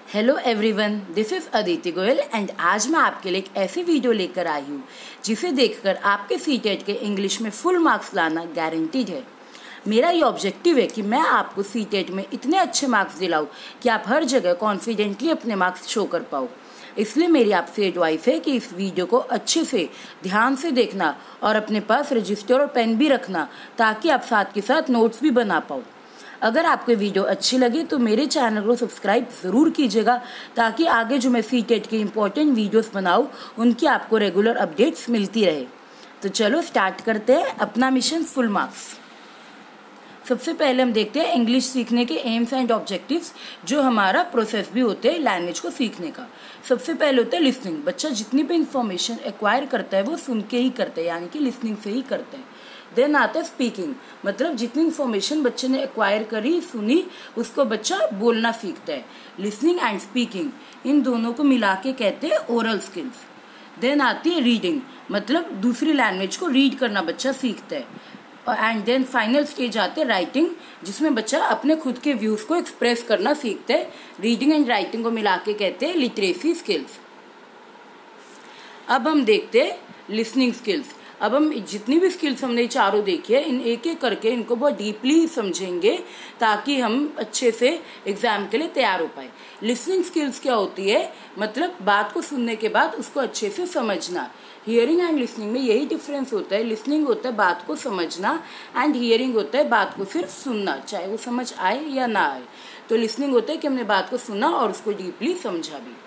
Hello everyone, this is Aditi Goyal and आज मैं आपके लिए एक ऐसी वीडियो लेकर आई हूँ जिसे देखकर आपके सीटेट के इंग्लिश में फुल मार्क्स लाना गारंटीड है। मेरा ये ऑब्जेक्टिव है कि मैं आपको सीटेट में इतने अच्छे मार्क्स दिलाऊँ कि आप हर जगह कॉन्फिडेंटली अपने मार्क्स शो कर पाओ। इसलिए मेरी आपसे एडवाइस है कि इस वीडियो को अच्छे से ध्यान से देखना और अपने पास रजिस्टर और पेन भी रखना ताकि आप साथ के साथ नोट्स भी बना पाओ। अगर आपको वीडियो अच्छी लगे तो मेरे चैनल को सब्सक्राइब ज़रूर कीजिएगा ताकि आगे जो मैं सीटेट की इम्पोर्टेंट वीडियोस बनाऊँ उनकी आपको रेगुलर अपडेट्स मिलती रहे। तो चलो स्टार्ट करते हैं अपना मिशन फुल मार्क्स। सबसे पहले हम देखते हैं इंग्लिश सीखने के एम्स एंड ऑब्जेक्टिव्स, जो हमारा प्रोसेस भी होते हैं लैंग्वेज को सीखने का। सबसे पहले होता है लिसनिंग। बच्चा जितनी भी इंफॉर्मेशन एक्वायर करता है वो सुन के ही करता है, यानी कि लिसनिंग से ही करता है। देन आता है स्पीकिंग, मतलब जितनी इंफॉर्मेशन बच्चे ने एक्वायर करी सुनी उसको बच्चा बोलना सीखता है। लिसनिंग एंड स्पीकिंग इन दोनों को मिला के कहते हैं ओरल स्किल्स। देन आती है रीडिंग, मतलब दूसरी लैंग्वेज को रीड करना बच्चा सीखता है। एंड देन फाइनल स्टेज आते हैं राइटिंग, जिसमें बच्चा अपने खुद के व्यूज को एक्सप्रेस करना सीखता है। रीडिंग एंड राइटिंग को मिला के कहते हैं लिटरेसी स्किल्स। अब हम देखते हैं लिसनिंग स्किल्स। अब हम जितनी भी स्किल्स हमने चारों देखी है इन एक एक करके इनको बहुत डीपली समझेंगे ताकि हम अच्छे से एग्जाम के लिए तैयार हो पाए। लिसनिंग स्किल्स क्या होती है, मतलब बात को सुनने के बाद उसको अच्छे से समझना। हियरिंग एंड लिसनिंग में यही डिफरेंस होता है। लिसनिंग होता है बात को समझना एंड हियरिंग होता है बात को सिर्फ सुनना, चाहे वो समझ आए या ना आए। तो लिसनिंग होता है कि हमने बात को सुना और उसको डीपली समझा भी।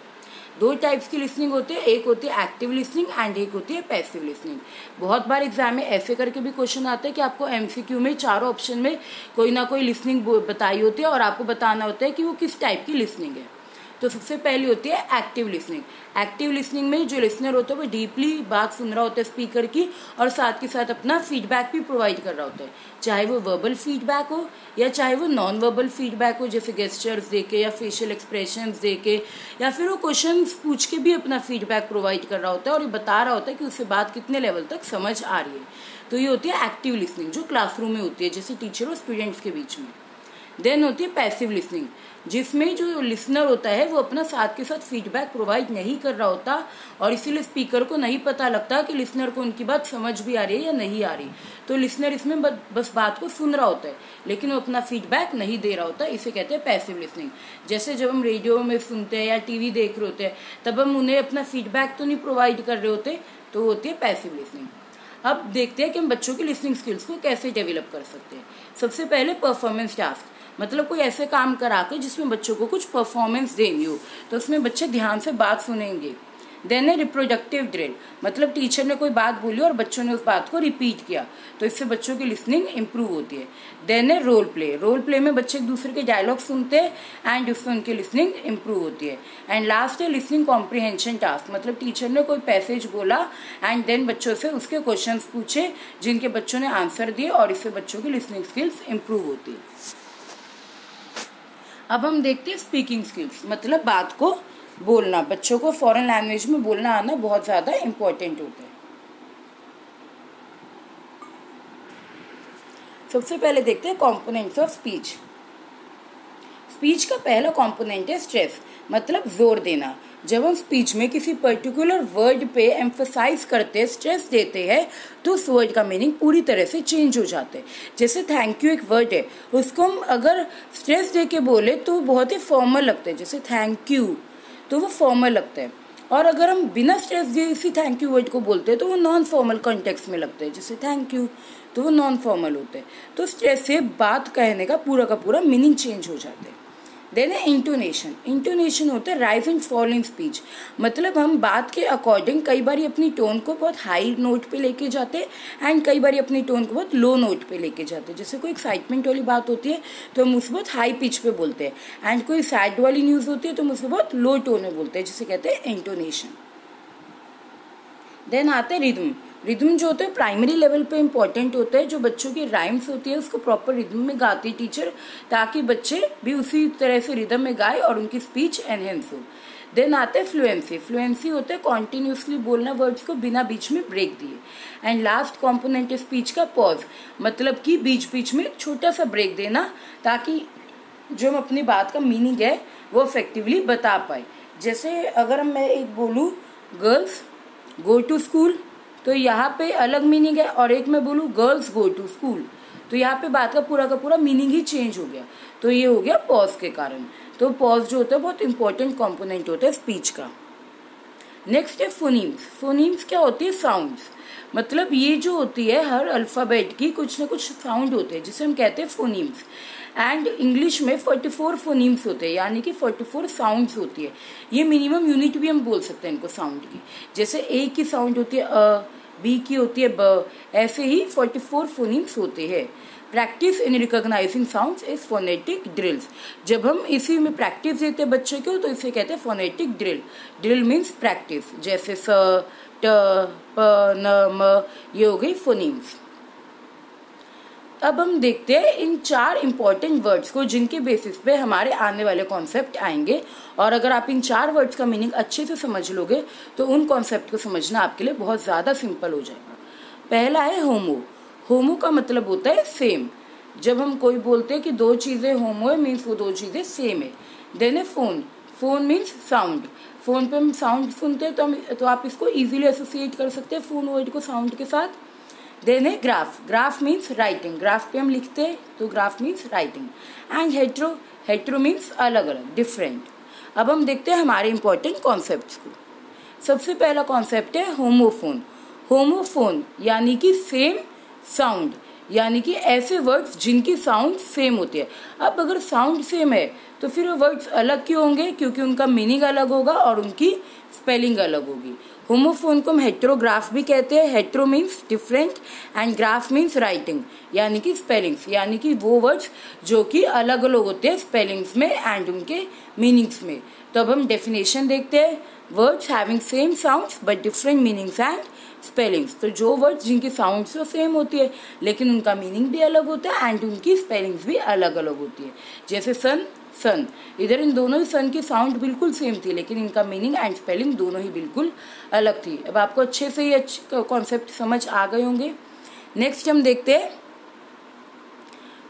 दो टाइप्स की लिसनिंग होती है, एक होती है एक्टिव लिसनिंग एंड एक होती है पैसिव लिसनिंग। बहुत बार एग्जाम में ऐसे करके भी क्वेश्चन आता है कि आपको एमसीक्यू में चारों ऑप्शन में कोई ना कोई लिसनिंग बताई होती है और आपको बताना होता है कि वो किस टाइप की लिसनिंग है। तो सबसे पहली होती है एक्टिव लिसनिंग। एक्टिव लिसनिंग में जो लिसनर होता है वो डीपली बात सुन रहा होता है स्पीकर की और साथ के साथ अपना फीडबैक भी प्रोवाइड कर रहा होता है, चाहे वो वर्बल फीडबैक हो या चाहे वो नॉन वर्बल फीडबैक हो, जैसे गेस्चर्स देके या फेशियल एक्सप्रेशंस देके, या फिर वो क्वेश्चंस पूछ के भी अपना फीडबैक प्रोवाइड कर रहा होता है और ये बता रहा होता है कि उससे बात कितने लेवल तक समझ आ रही है। तो ये होती है एक्टिव लिसनिंग जो क्लासरूम में होती है, जैसे टीचर और स्टूडेंट्स के बीच में। देन होती है पैसिव लिसनिंग, जिसमें जो लिसनर होता है वो अपना साथ के साथ फीडबैक प्रोवाइड नहीं कर रहा होता और इसीलिए स्पीकर को नहीं पता लगता कि लिसनर को उनकी बात समझ भी आ रही है या नहीं आ रही। तो लिसनर इसमें बस बात को सुन रहा होता है लेकिन वो अपना फीडबैक नहीं दे रहा होता, इसे कहते हैं पैसिव लिसनिंग। जैसे जब हम रेडियो में सुनते हैं या टीवी देख रहे होते हैं तब हम उन्हें अपना फीडबैक तो नहीं प्रोवाइड कर रहे होते, तो होती है पैसिव लिसनिंग। अब देखते हैं कि हम बच्चों की लिसनिंग स्किल्स को कैसे डेवलप कर सकते हैं। सबसे पहले परफॉर्मेंस टास्क, मतलब कोई ऐसे काम करा के जिसमें बच्चों को कुछ परफॉर्मेंस देनी हो, तो उसमें बच्चे ध्यान से बात सुनेंगे। देन है रिप्रोडक्टिव ड्रिल, मतलब टीचर ने कोई बात बोली और बच्चों ने उस बात को रिपीट किया, तो इससे बच्चों की लिसनिंग इंप्रूव होती है। देन है रोल प्ले। रोल प्ले में बच्चे एक दूसरे के डायलॉग सुनते हैं एंड उससे उनकी लिसनिंग इंप्रूव होती है। एंड लास्ट है लिसनिंग कॉम्प्रिहेंशन टास्क, मतलब टीचर ने कोई पैसेज बोला एंड देन बच्चों से उसके क्वेश्चंस पूछे जिनके बच्चों ने आंसर दिए और इससे बच्चों की लिसनिंग स्किल्स इंप्रूव होती है। अब हम देखते हैं स्पीकिंग स्किल्स, मतलब बात को बोलना। बच्चों को फॉरेन लैंग्वेज में बोलना आना बहुत ज़्यादा इम्पोर्टेंट होता है। सबसे पहले देखते हैं कंपोनेंट्स ऑफ स्पीच। स्पीच का पहला कंपोनेंट है स्ट्रेस, मतलब जोर देना। जब हम स्पीच में किसी पर्टिकुलर वर्ड पे एम्फसाइज करते हैं, स्ट्रेस देते हैं, तो उस वर्ड का मीनिंग पूरी तरह से चेंज हो जाते हैं। जैसे थैंक यू एक वर्ड है, उसको हम अगर स्ट्रेस दे के बोले तो बहुत ही फॉर्मल लगता है, जैसे थैंक यू, तो वो फॉर्मल लगता है। और अगर हम बिना स्ट्रेस दिए इसी थैंक यू वर्ड को बोलते हैं तो वो नॉन फॉर्मल कॉन्टेक्स्ट में लगता है, जैसे थैंक यू, तो वो नॉन फॉर्मल होते हैं। तो स्ट्रेस से बात कहने का पूरा मीनिंग चेंज हो जाता है। देन है इंटोनेशन। इंटोनेशन होता है rise and fall in speech, मतलब हम बात के अकॉर्डिंग कई बार अपनी टोन को बहुत हाई नोट पे लेके जाते हैं एंड कई बार अपनी टोन को बहुत लो नोट पे लेके जाते हैं। जैसे कोई एक्साइटमेंट वाली बात होती है तो हम उसको बहुत हाई पिच पे बोलते हैं एंड कोई सैड वाली न्यूज़ होती है तो हम उसको बहुत लो टोन में बोलते हैं, जिसे कहते हैं इंटोनेशन। देन आता है रिदम। रिदम जो होता है प्राइमरी लेवल पे इम्पॉर्टेंट होता है, जो बच्चों की राइम्स होती है उसको प्रॉपर रिदम में गाती है टीचर, ताकि बच्चे भी उसी तरह से रिदम में गाए और उनकी स्पीच एनहेंस हो। देन आता है फ्लुएंसी। फ्लुएंसी होता है कॉन्टिन्यूसली बोलना वर्ड्स को बिना बीच में ब्रेक दिए। एंड लास्ट कॉम्पोनेंट है स्पीच का पॉज, मतलब कि बीच बीच में छोटा सा ब्रेक देना ताकि जो हम अपनी बात का मीनिंग है वो इफेक्टिवली बता पाए। जैसे अगर मैं एक बोलूँ गर्ल्स गो टू स्कूल, तो यहाँ पे अलग मीनिंग है, और एक मैं बोलूँ गर्ल्स गो टू स्कूल, तो यहाँ पे बात का पूरा मीनिंग ही चेंज हो गया। तो ये हो गया पॉज के कारण। तो पॉज जो होता है बहुत इंपॉर्टेंट कंपोनेंट होता है स्पीच का। नेक्स्ट है फोनीम्स। फोनीम्स क्या होती है? साउंड्स। मतलब ये जो होती है हर अल्फाबेट की कुछ ना कुछ साउंड होते हैं जिसे हम कहते हैं फोनीम्स। एंड इंग्लिश में 44 फोनीम्स होते हैं, यानी कि 44 साउंड्स होती है। ये मिनिमम यूनिट भी हम बोल सकते हैं इनको साउंड की। जैसे ए की साउंड होती है अ, बी की होती है ब, ऐसे ही 44 फोनीम्स होते हैं। Practice in recognising sounds is phonetic drills. जब हम इसी में प्रैक्टिस देते हैं बच्चे को तो इसे कहते हैं phonetic drill. Drill means practice. जैसे स, ट, प, न, म, ये हो गई फोनीम्स। अब हम देखते हैं इन 4 इंपॉर्टेंट वर्ड्स को जिनके बेसिस पे हमारे आने वाले कॉन्सेप्ट आएंगे। और अगर आप इन 4 वर्ड्स का मीनिंग अच्छे से समझ लोगे तो उन कॉन्सेप्ट को समझना आपके लिए बहुत ज्यादा सिंपल हो जाएगा। पहला है होमो। होमो का मतलब होता है सेम। जब हम कोई बोलते हैं कि 2 चीजें होमो है, मीन्स वो 2 चीजें सेम है। देन है phone. Phone means sound. Phone पे हम साउंड सुनते हैं तो आप इसको इजीली एसोसिएट कर सकते हैं फोन वर्ड को साउंड के साथ। देन है graph. Graph means writing. Graph पे हम लिखते हैं तो graph means writing. And hetero. Hetero means अलग अलग, डिफरेंट। अब हम देखते हैं हमारे इंपॉर्टेंट कॉन्सेप्ट्स को। सबसे पहला कॉन्सेप्ट है होमोफोन। होमोफोन यानी कि सेम साउंड, यानी कि ऐसे वर्ड्स जिनकी साउंड सेम होती है। अब अगर साउंड सेम है तो फिर वो वर्ड्स अलग क्यों होंगे? क्योंकि उनका मीनिंग अलग होगा और उनकी स्पेलिंग अलग होगी। होमोफोन को हम हेट्रोग्राफ भी कहते हैं। Hetero means different and graph means writing, यानी कि स्पेलिंग्स, यानी कि वो वर्ड्स जो कि अलग अलग होते हैं स्पेलिंग्स में एंड उनके मीनिंग्स में। तो अब हम डेफिनेशन देखते हैं। Words having same sounds but different meanings and spellings. तो जो वर्ड्स जिनकी साउंड्स तो सेम होती है लेकिन उनका मीनिंग भी अलग होता है एंड उनकी स्पेलिंग्स भी अलग अलग होती है। जैसे सन, सन। इधर इन दोनों ही सन की साउंड बिल्कुल सेम थी लेकिन इनका मीनिंग एंड स्पेलिंग दोनों ही बिल्कुल अलग थी। अब आपको अच्छे से ये कॉन्सेप्ट समझ आ गए होंगे। नेक्स्ट हम देखते हैं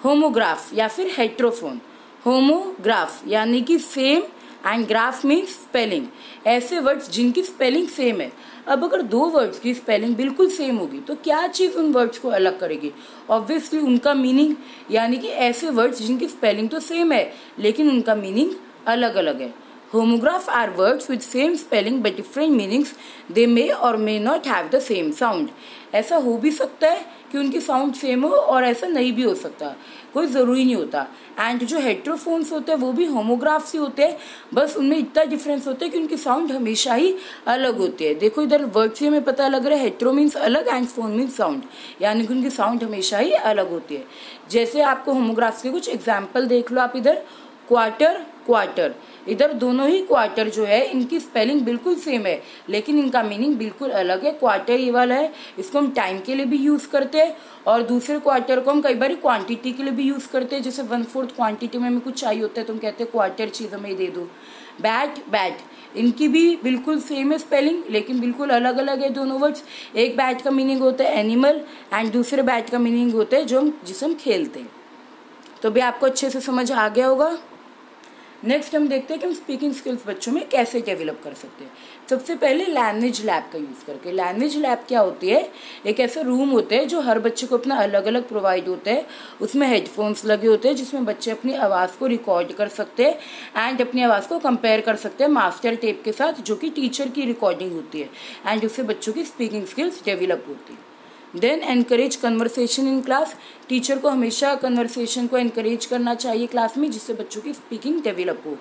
होमोग्राफ या फिर हेट्रोफोन। होमोग्राफ यानी कि same and graph means spelling. ऐसे वर्ड्स जिनकी स्पेलिंग सेम है। अब अगर 2 वर्ड्स की स्पेलिंग बिल्कुल सेम होगी तो क्या चीज उन वर्ड्स को अलग करेगी? ऑब्वियसली उनका मीनिंग, यानी कि ऐसे वर्ड्स जिनकी स्पेलिंग तो सेम है लेकिन उनका मीनिंग अलग अलग है। Homograph are words with same spelling but different meanings. They may और may not have the same sound. ऐसा हो भी सकता है कि उनकी साउंड सेम हो और ऐसा नहीं भी हो सकता, कोई जरूरी नहीं होता। एंड जो हेट्रोफोन्स होते हैं वो भी होमोग्राफ्स ही होते हैं, बस उनमें इतना डिफरेंस होता है कि उनकी साउंड हमेशा ही अलग होती है। देखो इधर वर्ड से हमें पता लग रहा है हेट्रो मीन्स अलग एंड फोन मीन्स साउंड, यानी कि उनकी साउंड हमेशा ही अलग होती है। जैसे आपको होमोग्राफ्स के कुछ एग्जाम्पल देख लो आप। इधर क्वार्टर, क्वार्टर। इधर दोनों ही क्वार्टर जो है इनकी स्पेलिंग बिल्कुल सेम है लेकिन इनका मीनिंग बिल्कुल अलग है। क्वार्टर ये वाला है, इसको हम टाइम के लिए भी यूज करते हैं और दूसरे क्वार्टर को हम कई बार क्वांटिटी के लिए भी यूज करते हैं। जैसे 1/4 क्वांटिटी में हमें कुछ चाहिए होता है तो हम कहते हैं क्वार्टर चीज हमें दे दो। Bat, bat. इनकी भी बिल्कुल सेम है स्पेलिंग लेकिन बिल्कुल अलग अलग है दोनों वर्ड्स। एक बैट का मीनिंग होता है एनिमल एंड दूसरे बैट का मीनिंग होता है जिसे हम खेलते हैं। तो भी आपको अच्छे से समझ आ गया होगा। नेक्स्ट हम देखते हैं कि हम स्पीकिंग स्किल्स बच्चों में कैसे डेवलप कर सकते हैं। सबसे पहले लैंग्वेज लैब का यूज करके। लैंग्वेज लैब क्या होती है? एक ऐसा रूम होता है जो हर बच्चे को अपना अलग अलग प्रोवाइड होता है। उसमें हेडफोन्स लगे होते हैं जिसमें बच्चे अपनी आवाज को रिकॉर्ड कर सकते हैं एंड अपनी आवाज को कंपेयर कर सकते हैं मास्टर टेप के साथ जो कि टीचर की रिकॉर्डिंग होती है एंड उससे बच्चों की स्पीकिंग स्किल्स डेवलप होती है। Then encourage conversation in class. Teacher को हमेशा कन्वर्सेशन को एनकरेज करना चाहिए क्लास में जिससे बच्चों की स्पीकिंग डेवलप हो।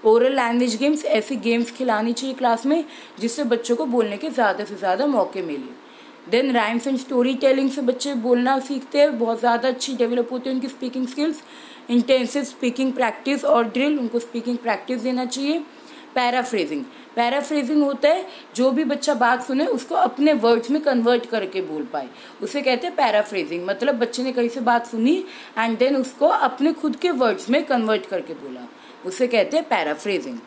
Oral language games. ऐसी गेम्स खिलानी चाहिए क्लास में जिससे बच्चों को बोलने के ज़्यादा से ज़्यादा मौके मिले। Then rhymes and story telling से बच्चे बोलना सीखते हैं, बहुत ज़्यादा अच्छी डेवलप होती है उनकी speaking skills. Intensive speaking practice और ड्रिल, उनको स्पीकिंग प्रैक्टिस देना चाहिए। पैराफ्रेजिंग। पैराफ्रेजिंग होता है जो भी बच्चा बात सुने उसको अपने वर्ड्स में कन्वर्ट करके बोल पाए, उसे कहते हैं पैराफ्रेजिंग। मतलब बच्चे ने कहीं से बात सुनी एंड देन उसको अपने खुद के वर्ड्स में कन्वर्ट करके बोला, उसे कहते हैं पैराफ्रेजिंग।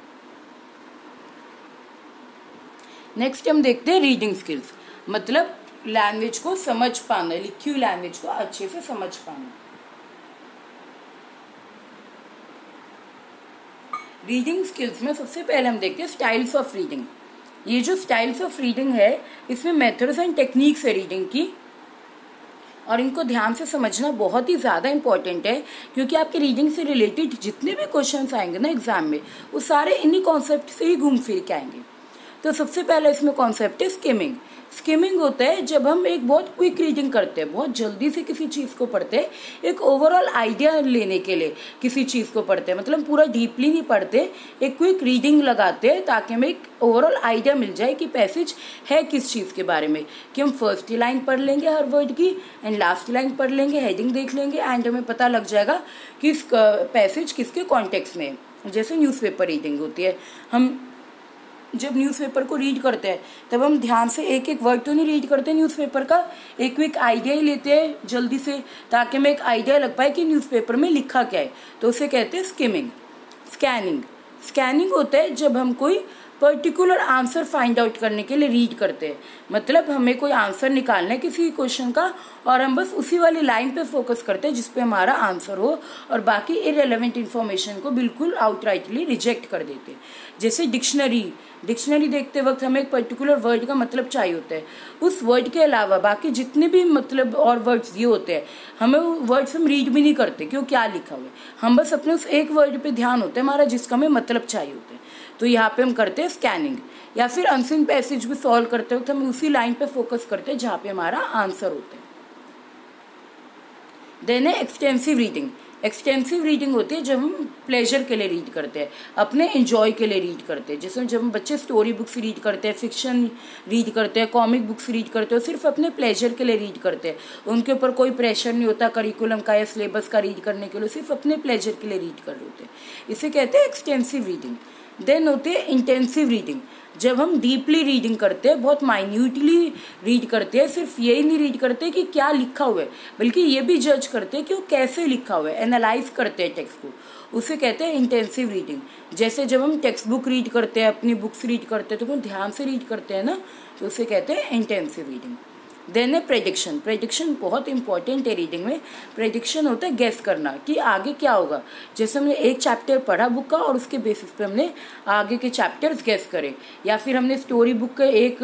नेक्स्ट हम देखते हैं रीडिंग स्किल्स। मतलब लैंग्वेज को समझ पाना, लिखी हुई लैंग्वेज को अच्छे से समझ पाना। रीडिंग स्किल्स में सबसे पहले हम देखते हैं स्टाइल्स ऑफ रीडिंग। ये जो स्टाइल्स ऑफ रीडिंग है इसमें मेथड्स एंड टेक्निक्स है रीडिंग की, और इनको ध्यान से समझना बहुत ही ज़्यादा इंपॉर्टेंट है, क्योंकि आपके रीडिंग से रिलेटेड जितने भी क्वेश्चंस आएंगे ना एग्जाम में, वो सारे इन्हीं कॉन्सेप्ट से ही घूम फिर के आएंगे। तो सबसे पहले इसमें कॉन्सेप्ट है स्किमिंग। स्किमिंग होता है जब हम एक बहुत क्विक रीडिंग करते हैं, बहुत जल्दी से किसी चीज़ को पढ़ते हैं, एक ओवरऑल आइडिया लेने के लिए किसी चीज़ को पढ़ते हैं, मतलब पूरा डीपली नहीं पढ़ते, एक क्विक रीडिंग लगाते हैं ताकि हमें एक ओवरऑल आइडिया मिल जाए कि पैसेज है किस चीज़ के बारे में, कि हम फर्स्ट लाइन पढ़ लेंगे हर वर्ड की एंड लास्ट लाइन पढ़ लेंगे, हेडिंग देख लेंगे एंड हमें पता लग जाएगा कि इस पैसेज किसके कॉन्टेक्स्ट में है। जैसे न्यूज़पेपर रीडिंग होती है, हम जब न्यूज़पेपर को रीड करते हैं तब हम ध्यान से एक एक वर्ड तो नहीं रीड करते न्यूज़पेपर का, एक क्विक आइडिया ही लेते हैं जल्दी से, ताकि हमें एक आइडिया लग पाए कि न्यूज़पेपर में लिखा क्या है, तो उसे कहते हैं स्किमिंग। स्कैनिंग। स्कैनिंग होता है जब हम कोई पर्टिकुलर आंसर फाइंड आउट करने के लिए रीड करते हैं, मतलब हमें कोई आंसर निकालना है किसी क्वेश्चन का और हम बस उसी वाली लाइन पे फोकस करते हैं जिसपे हमारा आंसर हो, और बाकी इररिलेवेंट इन्फॉर्मेशन को बिल्कुल आउटराइटली रिजेक्ट कर देते हैं। जैसे डिक्शनरी देखते वक्त हमें एक पर्टिकुलर वर्ड का मतलब चाहिए होता है, उस वर्ड के अलावा बाकी जितने भी मतलब और वर्ड्स दिए होते हैं हमें वो वर्ड्स हम रीड भी नहीं करते कि वो क्या लिखा हुआ है, हम बस अपने उस एक वर्ड पे ध्यान होता है हमारा जिसका हमें मतलब चाहिए होता है। तो यहाँ पे हम करते हैं स्कैनिंग। या फिर अनसीन पैसेज भी सॉल्व करते वक्त हम उसी लाइन पे फोकस करते हैं जहाँ पे हमारा आंसर होता है। देन है एक्सटेंसिव रीडिंग। एक्सटेंसिव रीडिंग होती है जब हम प्लेजर के लिए रीड करते हैं, अपने एंजॉय के लिए रीड करते हैं। जैसे जब हम बच्चे स्टोरी बुक्स रीड करते हैं, फिक्शन रीड करते हैं, कॉमिक बुक्स रीड करते हैं, सिर्फ अपने प्लेजर के लिए रीड करते हैं, उनके ऊपर कोई प्रेशर नहीं होता करिकुलम का या सिलेबस का रीड करने के लिए, सिर्फ अपने प्लेजर के लिए रीड कर रहे होते हैं, इसे कहते हैं एक्सटेंसिव रीडिंग। देन होती है इंटेंसिव रीडिंग, जब हम डीपली रीडिंग करते हैं, बहुत माइन्यूटली रीड करते हैं, सिर्फ यही नहीं रीड करते कि क्या लिखा हुआ है, बल्कि ये भी जज करते हैं कि वो कैसे लिखा हुआ है, एनालाइज करते हैं टेक्स्ट को, उसे कहते हैं इंटेंसिव रीडिंग। जैसे जब हम टेक्स्ट बुक रीड करते हैं, अपनी बुक्स रीड करते हैं, तो हम ध्यान से रीड करते हैं ना, तो उसे कहते हैं इंटेंसिव रीडिंग। देन है प्रेडिक्शन। प्रेडिक्शन बहुत इंपॉर्टेंट है रीडिंग में। प्रेडिक्शन होता है गेस करना कि आगे क्या होगा। जैसे हमने एक चैप्टर पढ़ा बुक का और उसके बेसिस पे हमने आगे के चैप्टर्स गेस करे, या फिर हमने स्टोरी बुक का एक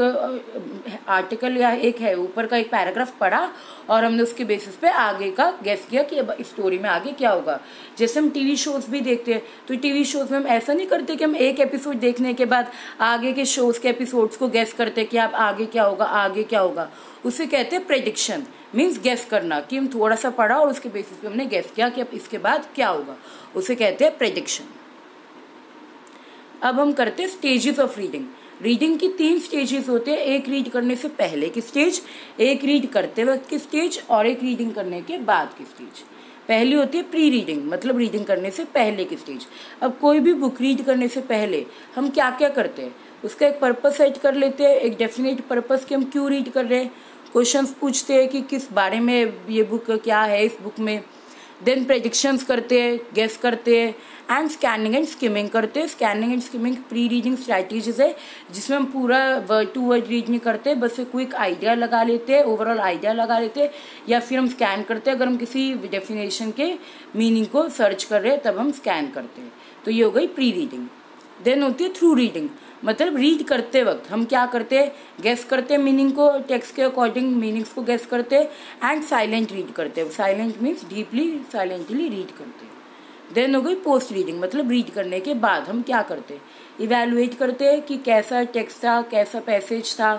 आर्टिकल या एक है ऊपर का एक पैराग्राफ पढ़ा और हमने उसके बेसिस पे आगे का गेस किया कि अब स्टोरी में आगे क्या होगा। जैसे हम टीवी शोज भी देखते हैं, तो टीवी शोज में हम ऐसा नहीं करते कि हम एक एपिसोड देखने के बाद आगे के शोज के एपिसोड्स को गेस करते कि अब आगे क्या होगा, आगे क्या होगा, उसे कहते हैं प्रेडिक्शन। मीन्स गेस करना कि हम थोड़ा सा पढ़ा और उसके बेसिस पे हमने गेस किया कि अब इसके बाद क्या होगा, उसे कहते हैं प्रेडिक्शन। अब हम करते हैं स्टेजेस ऑफ रीडिंग। रीडिंग की 3 स्टेजेस होते हैं, एक रीड करने से पहले की स्टेज, एक रीड करते वक्त की स्टेज और एक रीडिंग करने के बाद की स्टेज। पहली होती है प्री रीडिंग, मतलब रीडिंग करने से पहले की स्टेज। अब कोई भी बुक रीड करने से पहले हम क्या क्या करते हैं, उसका एक पर्पस सेट कर लेते हैं, एक डेफिनेट पर्पस कि हम क्यों रीड कर रहे हैं, क्वेश्चंस पूछते हैं कि किस बारे में ये बुक क्या है इस बुक में। देन प्रेडिक्शंस करते हैं, गेस करते हैं, एंड स्कैनिंग एंड स्किमिंग करते हैं। Scanning and skimming pre reading strategies है जिसमें हम पूरा वर्ड टू वर्ड रीड नहीं करते, बस एक क्विक आइडिया लगा लेते हैं, ओवरऑल आइडिया लगा लेते हैं, या फिर हम स्कैन करते हैं अगर हम किसी डेफिनेशन के मीनिंग को सर्च कर रहे हैं तब हम स्कैन करते हैं। तो ये हो गई प्री रीडिंग। देन होती है थ्रू रीडिंग, मतलब रीड करते वक्त हम क्या करते हैं, गेस करते हैं मीनिंग को, टेक्स्ट के अकॉर्डिंग मीनिंग्स को गेस करते हैं, एंड साइलेंट रीड करते हैं। Silent means deeply silently read करते हैं। देन हो गई पोस्ट रीडिंग, मतलब रीड करने के बाद हम क्या करते हैं, इवैल्यूएट करते हैं कि कैसा टेक्स्ट था, कैसा पैसेज था,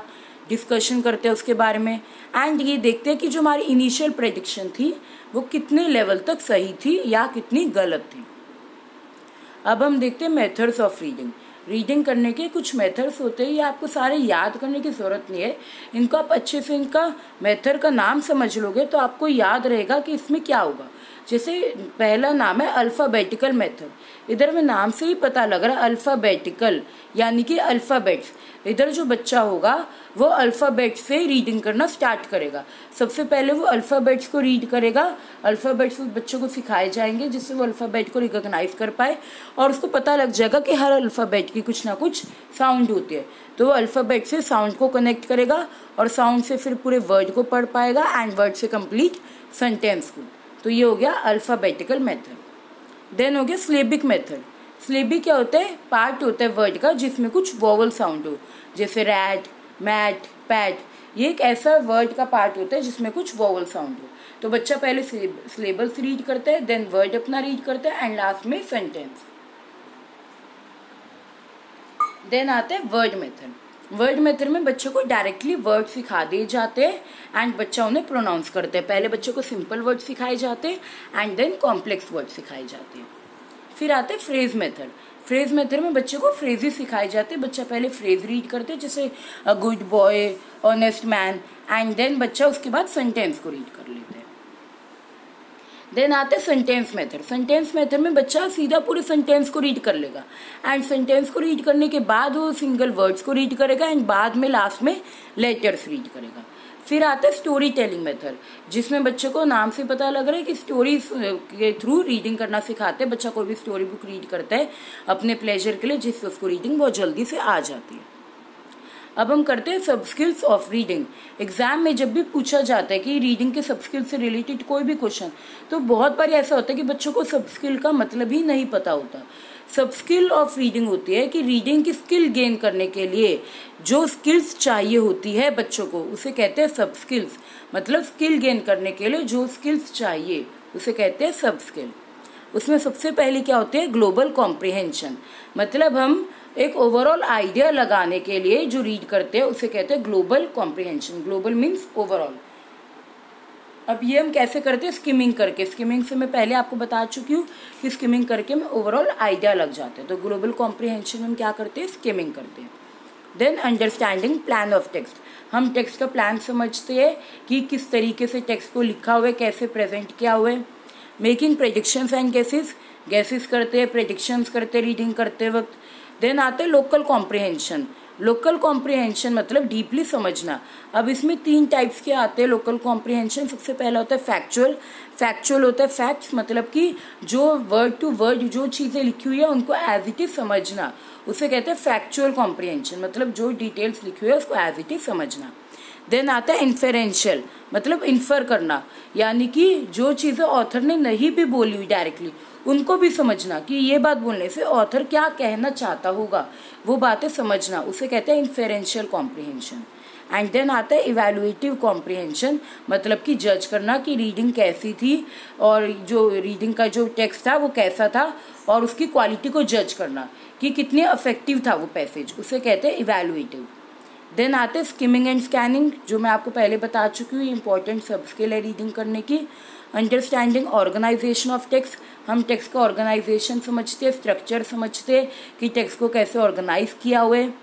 डिस्कशन करते हैं उसके बारे में, एंड ये देखते हैं कि जो हमारी इनिशियल प्रेडिक्शन थी वो कितने लेवल तक सही थी या कितनी गलत थी। अब हम देखते हैं मेथड्स ऑफ रीडिंग। रीडिंग करने के कुछ मेथड्स होते हैं, ये आपको सारे याद करने की ज़रूरत नहीं है, इनको आप अच्छे से इनका मेथड का नाम समझ लोगे तो आपको याद रहेगा कि इसमें क्या होगा। जैसे पहला नाम है अल्फ़ाबेटिकल मेथड, इधर में नाम से ही पता लग रहा है अल्फ़ाबेटिकल यानी कि अल्फ़ाबेट्स। इधर जो बच्चा होगा वो अल्फ़ाबेट से रीडिंग करना स्टार्ट करेगा। सबसे पहले वो अल्फ़ाबेट्स को रीड करेगा, अल्फ़ाबेट्स बच्चों को सिखाए जाएंगे जिससे वो अल्फ़ाबेट को रिकॉग्नाइज कर पाए और उसको पता लग जाएगा कि हर अल्फ़ाबेट की कुछ ना कुछ साउंड होती है, तो वो अल्फ़ाबेट से साउंड को कनेक्ट करेगा और साउंड से फिर पूरे वर्ड को पढ़ पाएगा एंड वर्ड से कंप्लीट सेंटेंस को। तो ये हो गया अल्फ़ाबेटिकल मेथड। देन हो गया सिलेबिक मेथड। सिलेबी क्या होता है? पार्ट होता है वर्ड का जिसमें कुछ वोवल साउंड हो, जैसे रैट, मैट, पैट। ये एक ऐसा वर्ड का पार्ट होता है जिसमें कुछ वोवल साउंड हो। तो बच्चा पहले सिलेबल्स रीड करता है, देन वर्ड अपना रीड करता है एंड लास्ट में सेंटेंस। देन आता है वर्ड मेथड। वर्ड मेथड में बच्चों को डायरेक्टली वर्ड सिखा दिए जाते हैं एंड बच्चा उन्हें प्रोनाउंस करते हैं। पहले बच्चों को सिंपल वर्ड सिखाए जाते हैं एंड देन कॉम्प्लेक्स वर्ड सिखाए जाते हैं। फिर आते हैं फ्रेज मेथड। फ्रेज मेथड में बच्चे को फ्रेजेस सिखाए जाते हैं। बच्चा पहले फ्रेज रीड करते हैं, जैसे a good boy, honest man, and then बच्चा उसके बाद सेंटेंस को रीड कर लेते हैं। देन आते हैं सेंटेंस मेथड। सेंटेंस मेथड में बच्चा सीधा पूरे सेंटेंस को रीड कर लेगा एंड सेंटेंस को रीड करने के बाद वो सिंगल वर्ड्स को रीड करेगा एंड बाद में लास्ट में लेटर्स रीड करेगा। फिर आता है स्टोरी टेलिंग मेथड, जिसमें बच्चे को नाम से पता लग रहा है कि स्टोरीज के थ्रू रीडिंग करना सिखाते हैं। बच्चा कोई भी स्टोरी बुक रीड करता है अपने प्लेजर के लिए, जिससे उसको रीडिंग बहुत जल्दी से आ जाती है। अब हम करते हैं सब स्किल्स ऑफ रीडिंग। एग्जाम में जब भी पूछा जाता है कि रीडिंग के सब स्किल से रिलेटेड कोई भी क्वेश्चन, तो बहुत बार ऐसा होता है कि बच्चों को सब स्किल का मतलब ही नहीं पता होता। सब स्किल ऑफ रीडिंग होती है कि रीडिंग की स्किल गेन करने के लिए जो स्किल्स चाहिए होती है बच्चों को, उसे कहते हैं सब स्किल्स। मतलब स्किल गेन करने के लिए जो स्किल्स चाहिए उसे कहते हैं सब स्किल। उसमें सबसे पहले क्या होती है? Global comprehension. मतलब हम एक ओवरऑल आइडिया लगाने के लिए जो रीड करते हैं उसे कहते हैं global comprehension. Global means overall. अब ये हम कैसे करते हैं? स्किमिंग करके। स्किमिंग से मैं पहले आपको बता चुकी हूँ कि स्किमिंग करके में ओवरऑल आइडिया लग जाता है। तो ग्लोबल कॉम्प्रिहेंशन में हम क्या करते हैं? स्किमिंग करते हैं। Then understanding plan of text. हम टेक्स्ट का प्लान समझते हैं कि किस तरीके से टेक्स्ट को लिखा हुआ है, कैसे प्रेजेंट किया हुआ है। Making predictions and guesses. Guesses करते हैं, प्रेडिक्शंस करते हैं रीडिंग करते वक्त। देन आते हैं लोकल कॉम्प्रिहेंशन। लोकल कॉम्प्रिहेंशन मतलब डीपली समझना। अब इसमें 3 टाइप्स के आते हैं लोकल कॉम्प्रिहेंशन। सबसे पहला होता है फैक्चुअल। फैक्चुअल होता है फैक्ट्स, मतलब कि जो वर्ड टू वर्ड जो चीज़ें लिखी हुई है उनको एज इट इज समझना, उसे कहते हैं फैक्चुअल कॉम्प्रिहेंशन। मतलब जो डिटेल्स लिखी हुई है उसको एज इट इज समझना। देन आता है इन्फेरेंशियल, मतलब इन्फर करना, यानी कि जो चीज़ें ऑथर ने नहीं भी बोली हुई डायरेक्टली उनको भी समझना कि ये बात बोलने से ऑथर क्या कहना चाहता होगा, वो बातें समझना, उसे कहते हैं इन्फेरेंशियल कॉम्प्रिहेंशन। एंड देन आता है इवैल्यूएटिव कॉम्प्रिहेंशन, मतलब कि जज करना कि रीडिंग कैसी थी और जो रीडिंग का जो टेक्स्ट था वो कैसा था और उसकी क्वालिटी को जज करना कि कितने इफेक्टिव था वो पैसेज, उसे कहते हैं इवैल्यूएटिव। देन आते हैं स्किमिंग एंड स्कैनिंग, जो मैं आपको पहले बता चुकी हूँ, इंपॉर्टेंट सब स्किल है रीडिंग करने की। अंडरस्टैंडिंग ऑर्गेनाइजेशन ऑफ टेक्स्ट, हम टेक्स्ट का ऑर्गेनाइजेशन समझते हैं, स्ट्रक्चर समझते हैं कि टेक्स्ट को कैसे ऑर्गेनाइज किया हुआ है।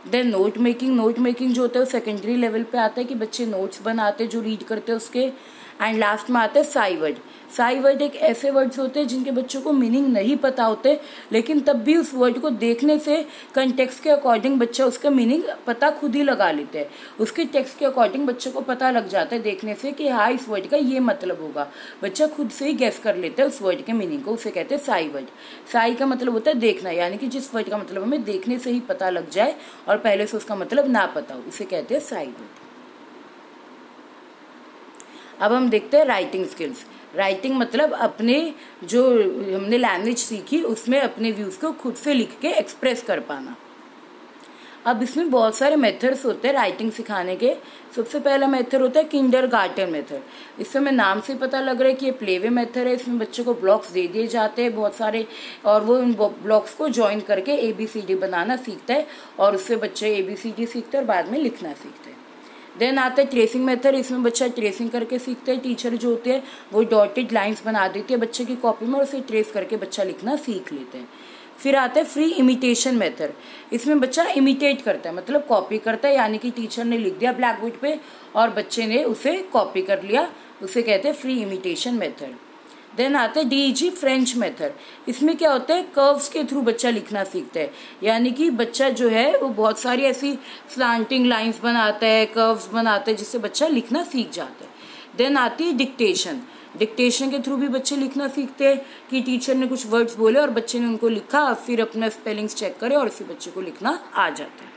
Then note making. Note making जो होता है वो सेकेंडरी लेवल पे आता है कि बच्चे नोट्स बनाते हैं जो रीड करते हैं उसके। एंड लास्ट में आते हैं साई वर्ड। साई वर्ड एक ऐसे वर्ड्स होते हैं जिनके बच्चों को मीनिंग नहीं पता होते, लेकिन तब भी उस वर्ड को देखने से कंटेक्स्ट के अकॉर्डिंग बच्चा उसका मीनिंग पता खुद ही लगा लेते हैं। उसके टेक्स्ट के अकॉर्डिंग बच्चे को पता लग जाता है देखने से कि हाँ इस वर्ड का ये मतलब होगा। बच्चा खुद से ही गेस कर लेता है उस वर्ड के मीनिंग को, उसे कहते हैं साई वर्ड। साई का मतलब होता है देखना, यानी कि जिस वर्ड का मतलब हमें देखने से ही पता लग जाए और पहले से उसका मतलब ना पता हो, उसे कहते हैं साई वर्ड। अब हम देखते हैं राइटिंग स्किल्स। राइटिंग मतलब अपने जो हमने लैंग्वेज सीखी उसमें अपने व्यूज को खुद से लिख के एक्सप्रेस कर पाना। अब इसमें बहुत सारे मेथड्स होते हैं राइटिंग सिखाने के। सबसे पहला मेथड होता है किंडरगार्टन मेथड। इससे हमें नाम से पता लग रहा है कि ये प्लेवे मेथड है। इसमें बच्चों को ब्लॉक्स दे दिए जाते हैं बहुत सारे और वो उन ब्लॉक्स को ज्वाइन करके ABCD बनाना सीखता है और उससे बच्चे ABCD सीखते हैं और बाद में लिखना सीखते हैं। देन आता है ट्रेसिंग मेथड। इसमें बच्चा ट्रेसिंग करके सीखता है। टीचर जो होते हैं वो डॉटेड लाइंस बना देती है बच्चे की कॉपी में और उसे ट्रेस करके बच्चा लिखना सीख लेते हैं। फिर आता है फ्री इमिटेशन मेथड। इसमें बच्चा इमिटेट करता है, मतलब कॉपी करता है, यानी कि टीचर ने लिख दिया ब्लैक बोर्ड पे और बच्चे ने उसे कॉपी कर लिया, उसे कहते हैं फ्री इमिटेशन मेथड। देन आता है DEG फ्रेंच मेथड। इसमें क्या होता है कर्व्स के थ्रू बच्चा लिखना सीखता है, यानी कि बच्चा जो है वो बहुत सारी ऐसी स्लांटिंग लाइंस बनाता है, कर्व्स बनाता है, जिससे बच्चा लिखना सीख जाता है। देन आती है डिक्टेशन। डिक्टेशन के थ्रू भी बच्चे लिखना सीखते हैं कि टीचर ने कुछ वर्ड्स बोले और बच्चे ने उनको लिखा, फिर अपना स्पेलिंग्स चेक करे और इसी बच्चे को लिखना आ जाता है।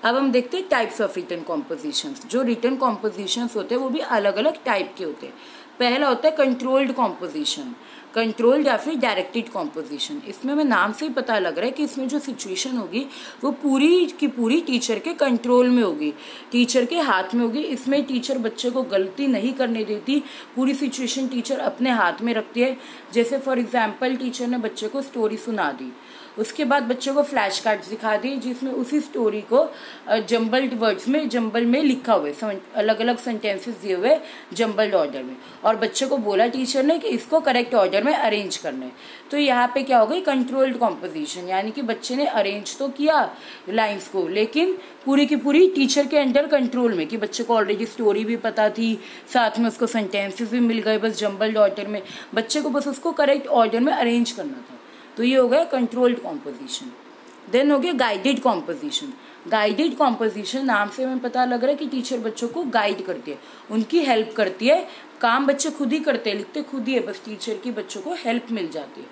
अब हम देखते हैं टाइप्स ऑफ रिटन कॉम्पोजिशंस। जो रिटन कॉम्पोजिशंस होते हैं वो भी अलग अलग टाइप के होते हैं। पहला होता है कंट्रोल्ड कॉम्पोजिशन। कंट्रोल्ड या फिर डायरेक्टेड कॉम्पोजिशन। इसमें हमें नाम से ही पता लग रहा है कि इसमें जो सिचुएशन होगी वो पूरी की पूरी टीचर के कंट्रोल में होगी, टीचर के हाथ में होगी। इसमें टीचर बच्चे को गलती नहीं करने देती, पूरी सिचुएशन टीचर अपने हाथ में रखती है। जैसे फॉर एग्जाम्पल टीचर ने बच्चे को स्टोरी सुना दी, उसके बाद बच्चे को फ्लैश कार्ड्स दिखा दी जिसमें उसी स्टोरी को जम्बल्ड वर्ड्स में, जम्बल में लिखा हुआ है, अलग अलग सेंटेंसेस दिए हुए जम्बल्ड ऑर्डर में, और बच्चे को बोला टीचर ने कि इसको करेक्ट ऑर्डर में अरेंज करना है। तो यहाँ पे क्या हो गई, कंट्रोल्ड कॉम्पोजिशन, यानी कि बच्चे ने अरेंज तो किया लाइन्स को, लेकिन पूरी की पूरी टीचर के अंडर कंट्रोल में, कि बच्चे को ऑलरेडी स्टोरी भी पता थी, साथ में उसको सेंटेंसेस भी मिल गए बस जम्बल्ड ऑर्डर में, बच्चे को बस उसको करेक्ट ऑर्डर में अरेंज करना था। तो ये हो गया कंट्रोल्ड कॉम्पोजिशन। देन हो गया गाइडेड कॉम्पोजिशन। गाइडेड कॉम्पोजिशन नाम से हमें पता लग रहा है कि टीचर बच्चों को गाइड करती है, उनकी हेल्प करती है, काम बच्चे खुद ही करते हैं, लिखते खुद ही है, बस टीचर की बच्चों को हेल्प मिल जाती है।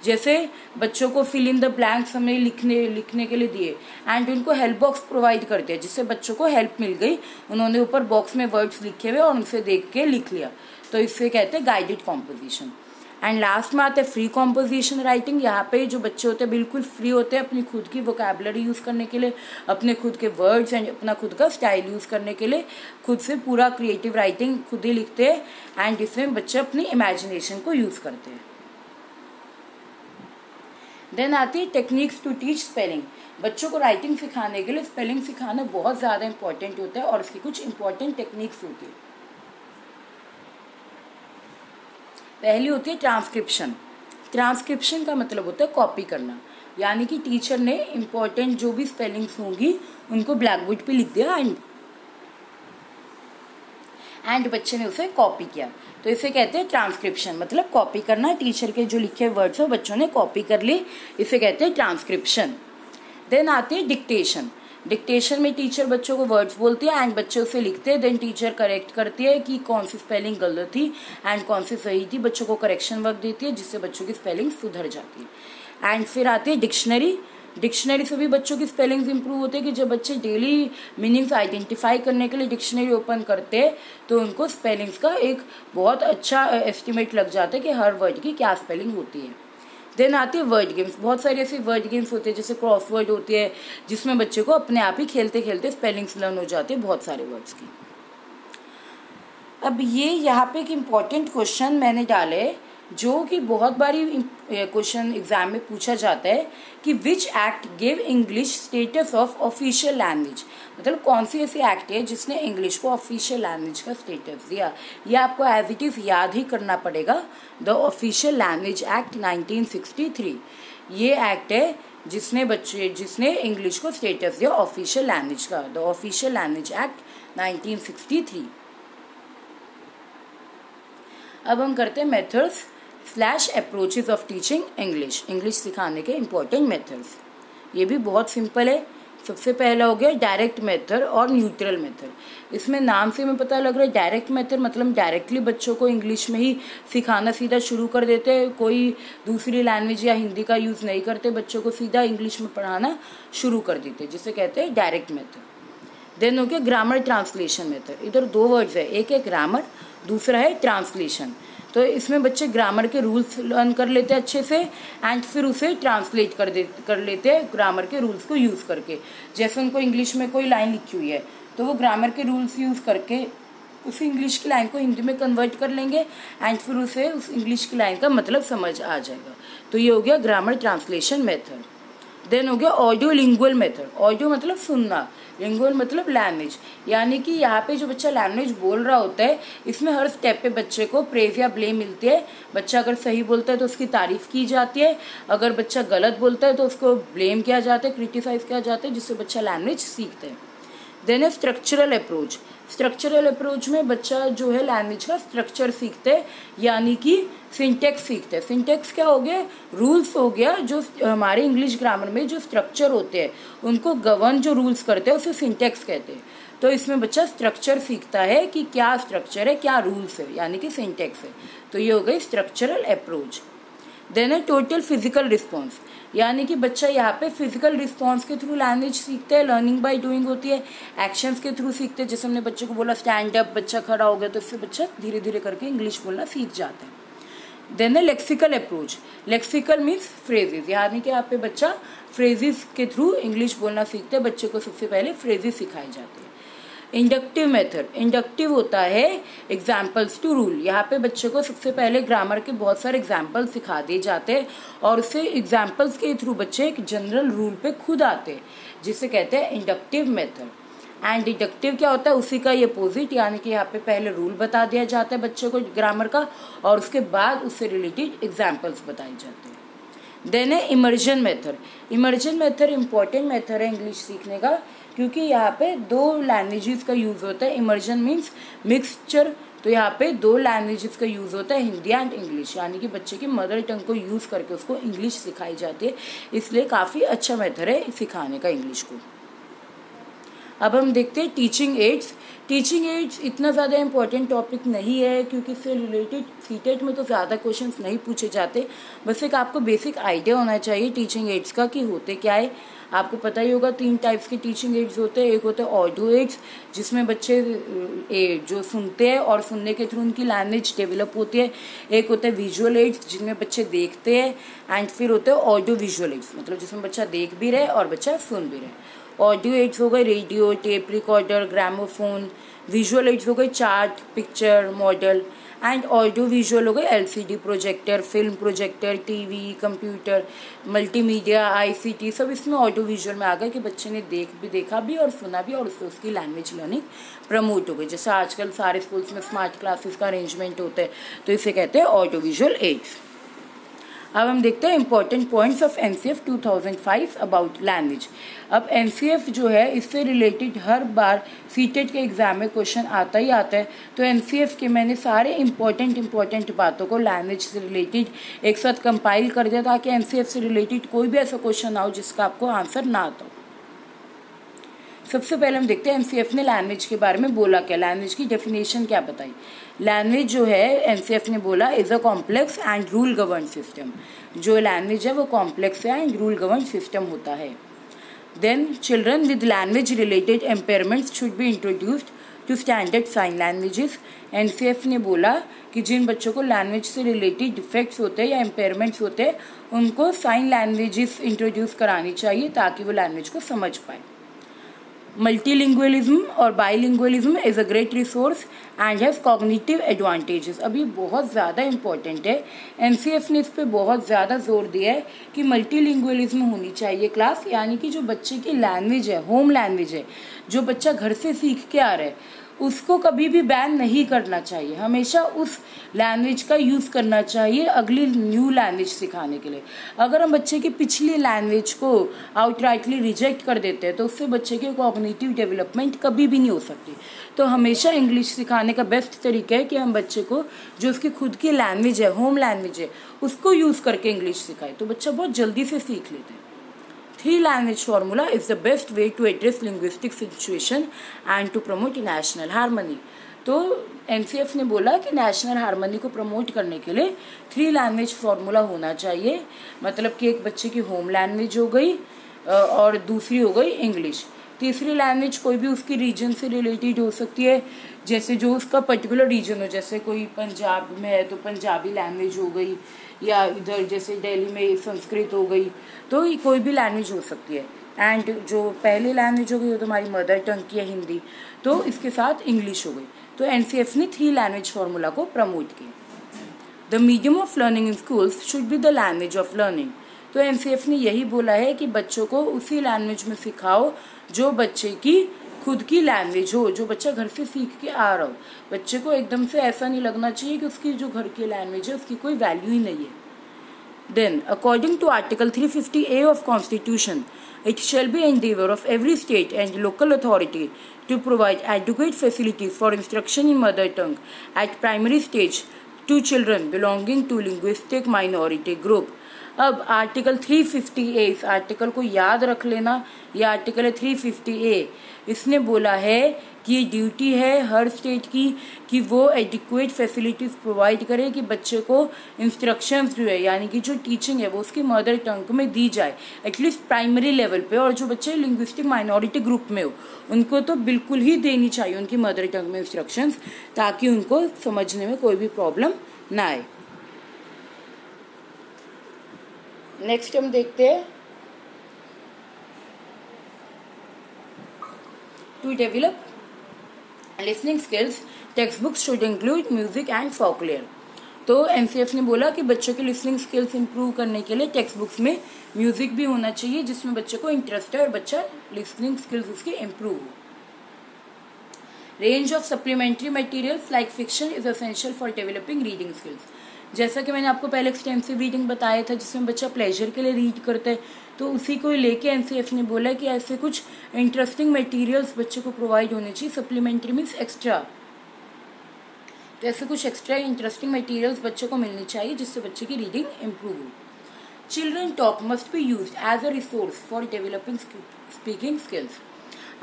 जैसे बच्चों को फिल इन द ब्लैंक्स हमें लिखने के लिए दिए एंड उनको हेल्प बॉक्स प्रोवाइड करते हैं, जिससे बच्चों को हेल्प मिल गई, उन्होंने ऊपर बॉक्स में वर्ड्स लिखे हुए और उनसे देख के लिख लिया, तो इससे कहते हैं गाइडेड कॉम्पोजिशन। एंड लास्ट में आते हैं फ्री कॉम्पोजिशन राइटिंग। यहाँ पे जो बच्चे होते हैं बिल्कुल फ्री होते हैं अपनी खुद की वोकैबुलरी यूज़ करने के लिए, अपने खुद के वर्ड्स एंड अपना खुद का स्टाइल यूज़ करने के लिए, खुद से पूरा क्रिएटिव राइटिंग खुद ही लिखते हैं एंड इसमें बच्चे अपनी इमेजिनेशन को यूज़ करते हैं। देन आती है टेक्निक्स टू टीच स्पेलिंग। बच्चों को राइटिंग सिखाने के लिए स्पेलिंग सिखाना बहुत ज़्यादा इंपॉर्टेंट होता है और इसकी कुछ इंपॉर्टेंट टेक्निक्स होती है। पहली होती है ट्रांसक्रिप्शन। ट्रांसक्रिप्शन का मतलब होता है कॉपी करना, यानी कि टीचर ने इम्पोर्टेंट जो भी स्पेलिंग्स होंगी उनको ब्लैक बोर्ड पे लिख दिया एंड बच्चे ने उसे कॉपी किया, तो इसे कहते हैं ट्रांसक्रिप्शन, मतलब कॉपी करना, टीचर के जो लिखे वर्ड्स हो बच्चों ने कॉपी कर ली, इसे कहते हैं ट्रांसक्रिप्शन। देन आती है डिक्टेशन। डिक्टेशन में टीचर बच्चों को वर्ड्स बोलती है एंड बच्चे उसे लिखते हैं, देन टीचर करेक्ट करती है कि कौन सी स्पेलिंग गलत थी एंड कौन सी सही थी, बच्चों को करेक्शन वर्क देती है जिससे बच्चों की स्पेलिंग सुधर जाती है। एंड फिर आती है डिक्शनरी। डिक्शनरी से भी बच्चों की स्पेलिंग्स इंप्रूव होते हैं कि जब बच्चे डेली मीनिंग्स आइडेंटिफाई करने के लिए डिक्शनरी ओपन करते हैं तो उनको स्पेलिंग्स का एक बहुत अच्छा एस्टिमेट लग जाता है कि हर वर्ड की क्या स्पेलिंग होती है। देन आती है वर्ड गेम्स। बहुत सारे ऐसे वर्ड गेम्स होते हैं जैसे क्रॉसवर्ड होती है जिसमें बच्चे को अपने आप ही खेलते खेलते स्पेलिंग्स लर्न हो जाते हैं बहुत सारे वर्ड्स की। अब ये यहाँ पे एक इम्पॉर्टेंट क्वेश्चन मैंने डाले जो कि बहुत बारी क्वेश्चन एग्जाम में पूछा जाता है कि which act give English status of official language, मतलब कौन सी ऐसी एक्ट है जिसने इंग्लिश को ऑफिशियल लैंग्वेज का स्टेटस दिया। ये आपको एज इट इज याद ही करना पड़ेगा। द ऑफिशियल लैंग्वेज एक्ट 1963 ये एक्ट है जिसने इंग्लिश को स्टेटस दिया ऑफिशियल लैंग्वेज का। The official language act 1963। अब हम करते हैं methods / approaches of teaching English. English सिखाने के इम्पोर्टेंट मेथड्स, ये भी बहुत सिंपल है। सबसे पहला हो गया डायरेक्ट मेथड और न्यूट्रल मेथड। इसमें नाम से हमें पता लग रहा है डायरेक्ट मेथड मतलब डायरेक्टली बच्चों को इंग्लिश में ही सिखाना सीधा शुरू कर देते हैं, कोई दूसरी लैंग्वेज या हिंदी का यूज़ नहीं करते, बच्चों को सीधा इंग्लिश में पढ़ाना शुरू कर देते हैं, जिसे कहते हैं डायरेक्ट मेथड। देन हो गया ग्रामर ट्रांसलेशन मेथड। इधर दो वर्ड्स है, एक है ग्रामर, दूसरा है ट्रांसलेशन। तो इसमें बच्चे ग्रामर के रूल्स लर्न कर लेते हैं अच्छे से एंड फिर उसे ट्रांसलेट कर लेते हैं ग्रामर के रूल्स को यूज़ करके। जैसे उनको इंग्लिश में कोई लाइन लिखी हुई है तो वो ग्रामर के रूल्स यूज़ करके उस इंग्लिश की लाइन को हिंदी में कन्वर्ट कर लेंगे एंड फिर उसे उस इंग्लिश की लाइन का मतलब समझ आ जाएगा। तो ये हो गया ग्रामर ट्रांसलेशन मेथड। देन हो गया ऑडियो लिंगुअल मेथड। ऑडियो मतलब सुनना, लिंगुअल मतलब लैंग्वेज, यानी कि यहाँ पे जो बच्चा लैंग्वेज बोल रहा होता है इसमें हर स्टेप पे बच्चे को प्रेज या ब्लेम मिलती है। बच्चा अगर सही बोलता है तो उसकी तारीफ की जाती है, अगर बच्चा गलत बोलता है तो उसको ब्लेम किया जाता है, क्रिटिसाइज किया जाता है, जिससे बच्चा लैंग्वेज सीखता है। देन है स्ट्रक्चरल अप्रोच। स्ट्रक्चरल अप्रोच में बच्चा जो है लैंग्वेज का स्ट्रक्चर सीखते हैं, यानी कि सिंटेक्स सीखते हैं। सिंटेक्स क्या हो गया, रूल्स हो गया, जो हमारे इंग्लिश ग्रामर में जो स्ट्रक्चर होते हैं उनको गवर्न जो रूल्स करते हैं उसे सिंटेक्स कहते हैं। तो इसमें बच्चा स्ट्रक्चर सीखता है कि क्या स्ट्रक्चर है, क्या रूल्स है, यानी कि सिंटेक्स है। तो ये हो गई स्ट्रक्चरल अप्रोच। देन है टोटल फिजिकल रिस्पॉन्स, यानी कि बच्चा यहाँ पे फिजिकल रिस्पॉन्स के थ्रू लैंग्वेज सीखते हैं। लर्निंग बाय डूइंग होती है, एक्शंस के थ्रू सीखते हैं। जैसे हमने बच्चे को बोला स्टैंड अप, बच्चा खड़ा हो गया तो इससे बच्चा धीरे धीरे करके इंग्लिश बोलना सीख जाता है। देन है lexical approach. Lexical means phrases, यानी कि यहाँ पे बच्चा फ्रेजेस के थ्रू इंग्लिश बोलना सीखते हैं। बच्चे को सबसे पहले फ्रेजेस सिखाए जाते हैं। इंडक्टिव मेथड, इंडक्टिव होता है एग्जाम्पल्स टू रूल। यहाँ पे बच्चे को सबसे पहले ग्रामर के बहुत सारे एग्जाम्पल्स सिखा दिए जाते हैं और उससे एग्जाम्पल्स के थ्रू बच्चे एक जनरल रूल पे खुद आते हैं, जिसे कहते हैं इंडक्टिव मेथड। एंड डिडक्टिव क्या होता है, उसी का ये अपोजिट, यानी कि यहाँ पे पहले रूल बता दिया जाता है बच्चे को ग्रामर का और उसके बाद उससे रिलेटेड एग्जाम्पल्स बताए जाते हैं। देन है immersion method. Immersion method important method है इंग्लिश सीखने का, क्योंकि यहाँ पे 2 लैंग्वेजेस का यूज होता है। इमर्जन मीन्स मिक्सचर, तो यहाँ पे 2 लैंग्वेजेस का यूज होता है, हिंदी एंड इंग्लिश, यानी कि बच्चे की मदर टंग को यूज करके उसको इंग्लिश सिखाई जाती है। इसलिए काफी अच्छा मेथड है सिखाने का इंग्लिश को। अब हम देखते हैं टीचिंग एड्स। टीचिंग एड्स इतना ज़्यादा इंपॉर्टेंट टॉपिक नहीं है, क्योंकि इससे रिलेटेड सीटेट में तो ज़्यादा क्वेश्चंस नहीं पूछे जाते। बस एक आपको बेसिक आइडिया होना चाहिए टीचिंग एड्स का कि होते क्या है। आपको पता ही होगा 3 टाइप्स के टीचिंग एड्स होते हैं। एक होते हैं ऑडियो एड्स, जिसमें बच्चे जो सुनते हैं और सुनने के थ्रू उनकी लैंग्वेज डेवलप होती है। एक होता है विजुअल एड्स, जिनमें बच्चे देखते हैं। एंड फिर होते हैं ऑडियो विजुअल एड्स, मतलब जिसमें बच्चा देख भी रहे और बच्चा सुन भी रहे। ऑडियो एड्स हो गए radio, tape recorder, gramophone. Visual aids हो गए chart, picture, model. And audio visual हो गए LCD projector, film projector, TV, computer, multimedia, ICT, सब इसमें ऑडियो विजुअल में आ गए कि बच्चे ने देखा भी और सुना भी और उससे उसकी लैंग्वेज लर्निंग प्रमोट हो गई। जैसे आजकल सारे स्कूल्स में स्मार्ट क्लासेस का अरेंजमेंट होता है, तो इसे कहते हैं ऑडियो विजुअल एड्स। अब हम देखते हैं important points of NCF 2005 about language. अब एनसीएफ जो है इससे रिलेटेड हर बार सीटेट के एग्जाम में क्वेश्चन आता ही आता है, तो एनसीएफ के मैंने सारे इंपॉर्टेंट बातों को लैंग्वेज से रिलेटेड एक साथ कंपाइल कर दिया, ताकि एनसीएफ से रिलेटेड कोई भी ऐसा क्वेश्चन ना हो जिसका आपको आंसर ना आता हो। सबसे पहले हम देखते हैं एनसीएफ ने लैंग्वेज के बारे में बोला क्या, लैंग्वेज की डेफिनेशन क्या बताई। लैंग्वेज जो है एनसीएफ ने बोला is a complex and rule govern system. जो लैंग्वेज है वो कॉम्प्लेक्स है एंड रूल गवर्न सिस्टम होता है। Then children with language related impairments should be introduced to standard sign languages. NCF ने बोला कि जिन बच्चों को लैंग्वेज से रिलेटेड डिफेक्ट्स होते हैं या एम्पेयरमेंट्स होते हैं, उनको साइन लैंग्वेजेस इंट्रोड्यूस करानी चाहिए ताकि वो लैंग्वेज को समझ पाए। मल्टीलिंगुअलिज्म और bilingualism is a great resource and has cognitive advantages. अब ये बहुत ज़्यादा इंपॉर्टेंट है, एनसीएफ ने इस पे बहुत ज़्यादा जोर दिया है कि मल्टीलिंगुअलिज्म होनी चाहिए क्लास, यानी कि जो बच्चे की लैंग्वेज है, होम लैंग्वेज है, जो बच्चा घर से सीख के आ रहा है, उसको कभी भी बैन नहीं करना चाहिए। हमेशा उस लैंग्वेज का यूज़ करना चाहिए अगली न्यू लैंग्वेज सिखाने के लिए। अगर हम बच्चे की पिछली लैंग्वेज को आउटराइटली रिजेक्ट कर देते हैं तो उससे बच्चे की कॉग्निटिव डेवलपमेंट कभी भी नहीं हो सकती। तो हमेशा इंग्लिश सिखाने का बेस्ट तरीका है कि हम बच्चे को जो उसकी खुद की लैंग्वेज है, होम लैंग्वेज है, उसको यूज़ करके इंग्लिश सिखाए, तो बच्चा बहुत जल्दी से सीख लेते हैं। 3 language formula is the best way to address linguistic situation and to promote national harmony। तो एनसीएफ ने बोला कि नेशनल हार्मनी को प्रमोट करने के लिए 3 लैंग्वेज फार्मूला होना चाहिए, मतलब कि एक बच्चे की होम लैंग्वेज हो गई और दूसरी हो गई इंग्लिश। तीसरी लैंग्वेज कोई भी उसकी रीजन से रिलेटेड हो सकती है, जैसे जो उसका पर्टिकुलर रीजन हो, जैसे कोई पंजाब में है तो पंजाबी लैंग्वेज हो गई, या इधर जैसे दिल्ली में संस्कृत हो गई, तो कोई भी लैंग्वेज हो सकती है। एंड जो पहली लैंग्वेज हो गई वो तुम्हारी मदर टंग की है हिंदी, तो इसके साथ इंग्लिश हो गई। तो एनसीएफ ने 3 लैंग्वेज फार्मूला को प्रमोट किया। The medium of learning in schools should be the language of learning. तो एनसीएफ ने यही बोला है कि बच्चों को उसी लैंग्वेज में सिखाओ जो बच्चे की खुद की लैंग्वेज हो, जो बच्चा घर से सीख के आ रहा हो। बच्चे को एकदम से ऐसा नहीं लगना चाहिए कि उसकी जो घर की लैंग्वेज है उसकी कोई वैल्यू ही नहीं है। Then, according to Article 350A of Constitution, it shall be endeavor of every state and local authority to provide adequate facilities for instruction in mother tongue at primary stage to children belonging to linguistic minority group। अब article 350A, इस article को याद रख लेना, ये article है 350A। इसने बोला है कि ये ड्यूटी है हर स्टेट की कि वो एडिक्वेट फैसिलिटीज़ प्रोवाइड करे कि बच्चे को इंस्ट्रक्शंस जो है, यानी कि जो टीचिंग है वो उसकी मदर टंग में दी जाए एटलीस्ट प्राइमरी लेवल पे। और जो बच्चे लिंग्विस्टिक माइनॉरिटी ग्रुप में हो उनको तो बिल्कुल ही देनी चाहिए उनकी मदर टंग में इंस्ट्रक्शंस, ताकि उनको समझने में कोई भी प्रॉब्लम ना आए। नेक्स्ट हम देखते हैं, to develop listening skills text books should include music and folklore. तो एनसीएफ ने बोला कि बच्चों की लिसनिंग स्किल्स इंप्रूव करने के लिए टेक्स्ट बुक्स में म्यूजिक भी होना चाहिए जिसमें बच्चे को इंटरेस्ट है और बच्चा लिसनिंग स्किल्स उसकी इंप्रूव हो। Range of supplementary materials like fiction is essential for developing reading skills. जैसा कि मैंने आपको पहले एक्सटेंसिव रीडिंग बताया था जिसमें बच्चा प्लेजर के लिए रीड करता है, तो उसी को लेके एनसीएफ ने बोला कि ऐसे कुछ इंटरेस्टिंग मटेरियल्स बच्चे को प्रोवाइड होने चाहिए। सप्लीमेंट्री मीन्स एक्स्ट्रा, तो ऐसे कुछ एक्स्ट्रा इंटरेस्टिंग मटेरियल्स बच्चे को मिलनी चाहिए जिससे बच्चे की रीडिंग इंप्रूव हो। Children talk must be used as a resource for developing speaking skills.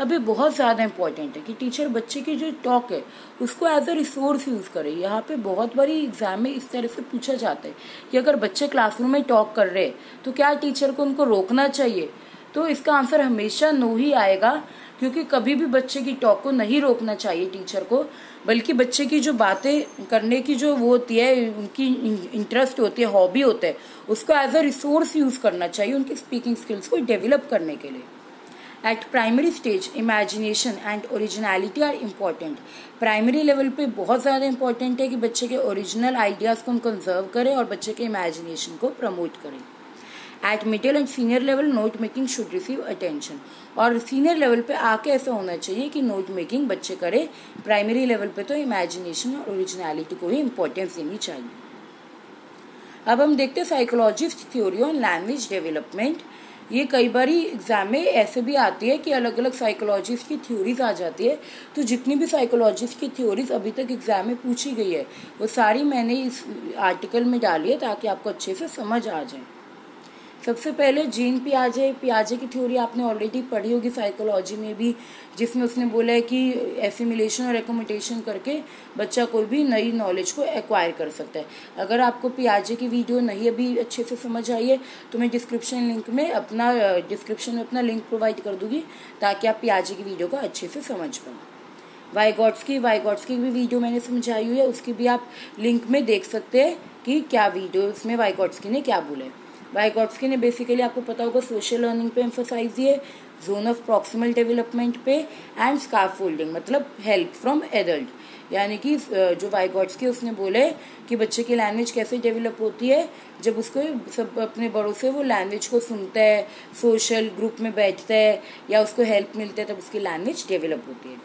अब ये बहुत ज़्यादा इंपॉर्टेंट है कि टीचर बच्चे की जो टॉक है उसको एज अ रिसोर्स यूज़ करे। यहाँ पे बहुत बारी एग्जाम में इस तरह से पूछा जाता है कि अगर बच्चे क्लासरूम में टॉक कर रहे हैं तो क्या टीचर को उनको रोकना चाहिए, तो इसका आंसर हमेशा नो ही आएगा, क्योंकि कभी भी बच्चे की टॉक को नहीं रोकना चाहिए टीचर को, बल्कि बच्चे की जो बातें करने की जो वो होती है, उनकी इंटरेस्ट होती है, हॉबी होता है, उसको एज अ रिसोर्स यूज़ करना चाहिए उनकी स्पीकिंग स्किल्स को डेवलप करने के लिए। At primary stage imagination and originality are important. Primary level पे बहुत ज़्यादा इंपॉर्टेंट है कि बच्चे के ओरिजिनल आइडियाज़ को हम कंजर्व करें और बच्चे के इमेजिनेशन को प्रमोट करें। Eight middle and senior level note making should receive attention. और सीनियर लेवल पे आके ऐसा होना चाहिए कि नोट मेकिंग बच्चे करे। प्राइमरी लेवल पे तो इमेजिनेशन और ओरिजिनलिटी को ही इम्पोर्टेंस देनी चाहिए। अब हम देखते हैं psychologist theory on language development. ये कई बार एग्जाम में ऐसे भी आती है कि अलग अलग साइकोलॉजिस्ट की थ्योरीज आ जाती है, तो जितनी भी साइकोलॉजिस्ट की थ्योरीज अभी तक एग्जाम में पूछी गई है वो सारी मैंने इस आर्टिकल में डाली है ताकि आपको अच्छे से समझ आ जाए। सबसे पहले जीन पियाजे की थ्योरी आपने ऑलरेडी पढ़ी होगी साइकोलॉजी में भी, जिसमें उसने बोला है कि एसिमिलेशन और एकोमोडेशन करके बच्चा कोई भी नई नॉलेज को एक्वायर कर सकता है। अगर आपको पियाजे की वीडियो नहीं अभी अच्छे से समझ आई है तो मैं डिस्क्रिप्शन में अपना लिंक प्रोवाइड कर दूंगी ताकि आप पियाजे की वीडियो को अच्छे से समझ पाओ। वाइगॉट्स्की की भी वीडियो मैंने समझाई हुई है, उसकी भी आप लिंक में देख सकते हैं कि क्या वीडियो उसमें वाइगॉट्स्की ने क्या बोला है। वाइगॉट्स्की ने बेसिकली आपको पता होगा सोशल लर्निंग पे एम्फोसाइज दिए, जोन ऑफ प्रॉक्सिमल डेवलपमेंट पे एंड स्कार्फोल्डिंग मतलब हेल्प फ्रॉम एडल्ट। यानी कि जो वाइगॉट्स्की उसने बोले कि बच्चे की लैंग्वेज कैसे डेवलप होती है जब उसको सब अपने बड़ों से वो लैंग्वेज को सुनता है, सोशल ग्रुप में बैठता है या उसको हेल्प मिलता है, तब उसकी लैंग्वेज डेवलप होती है।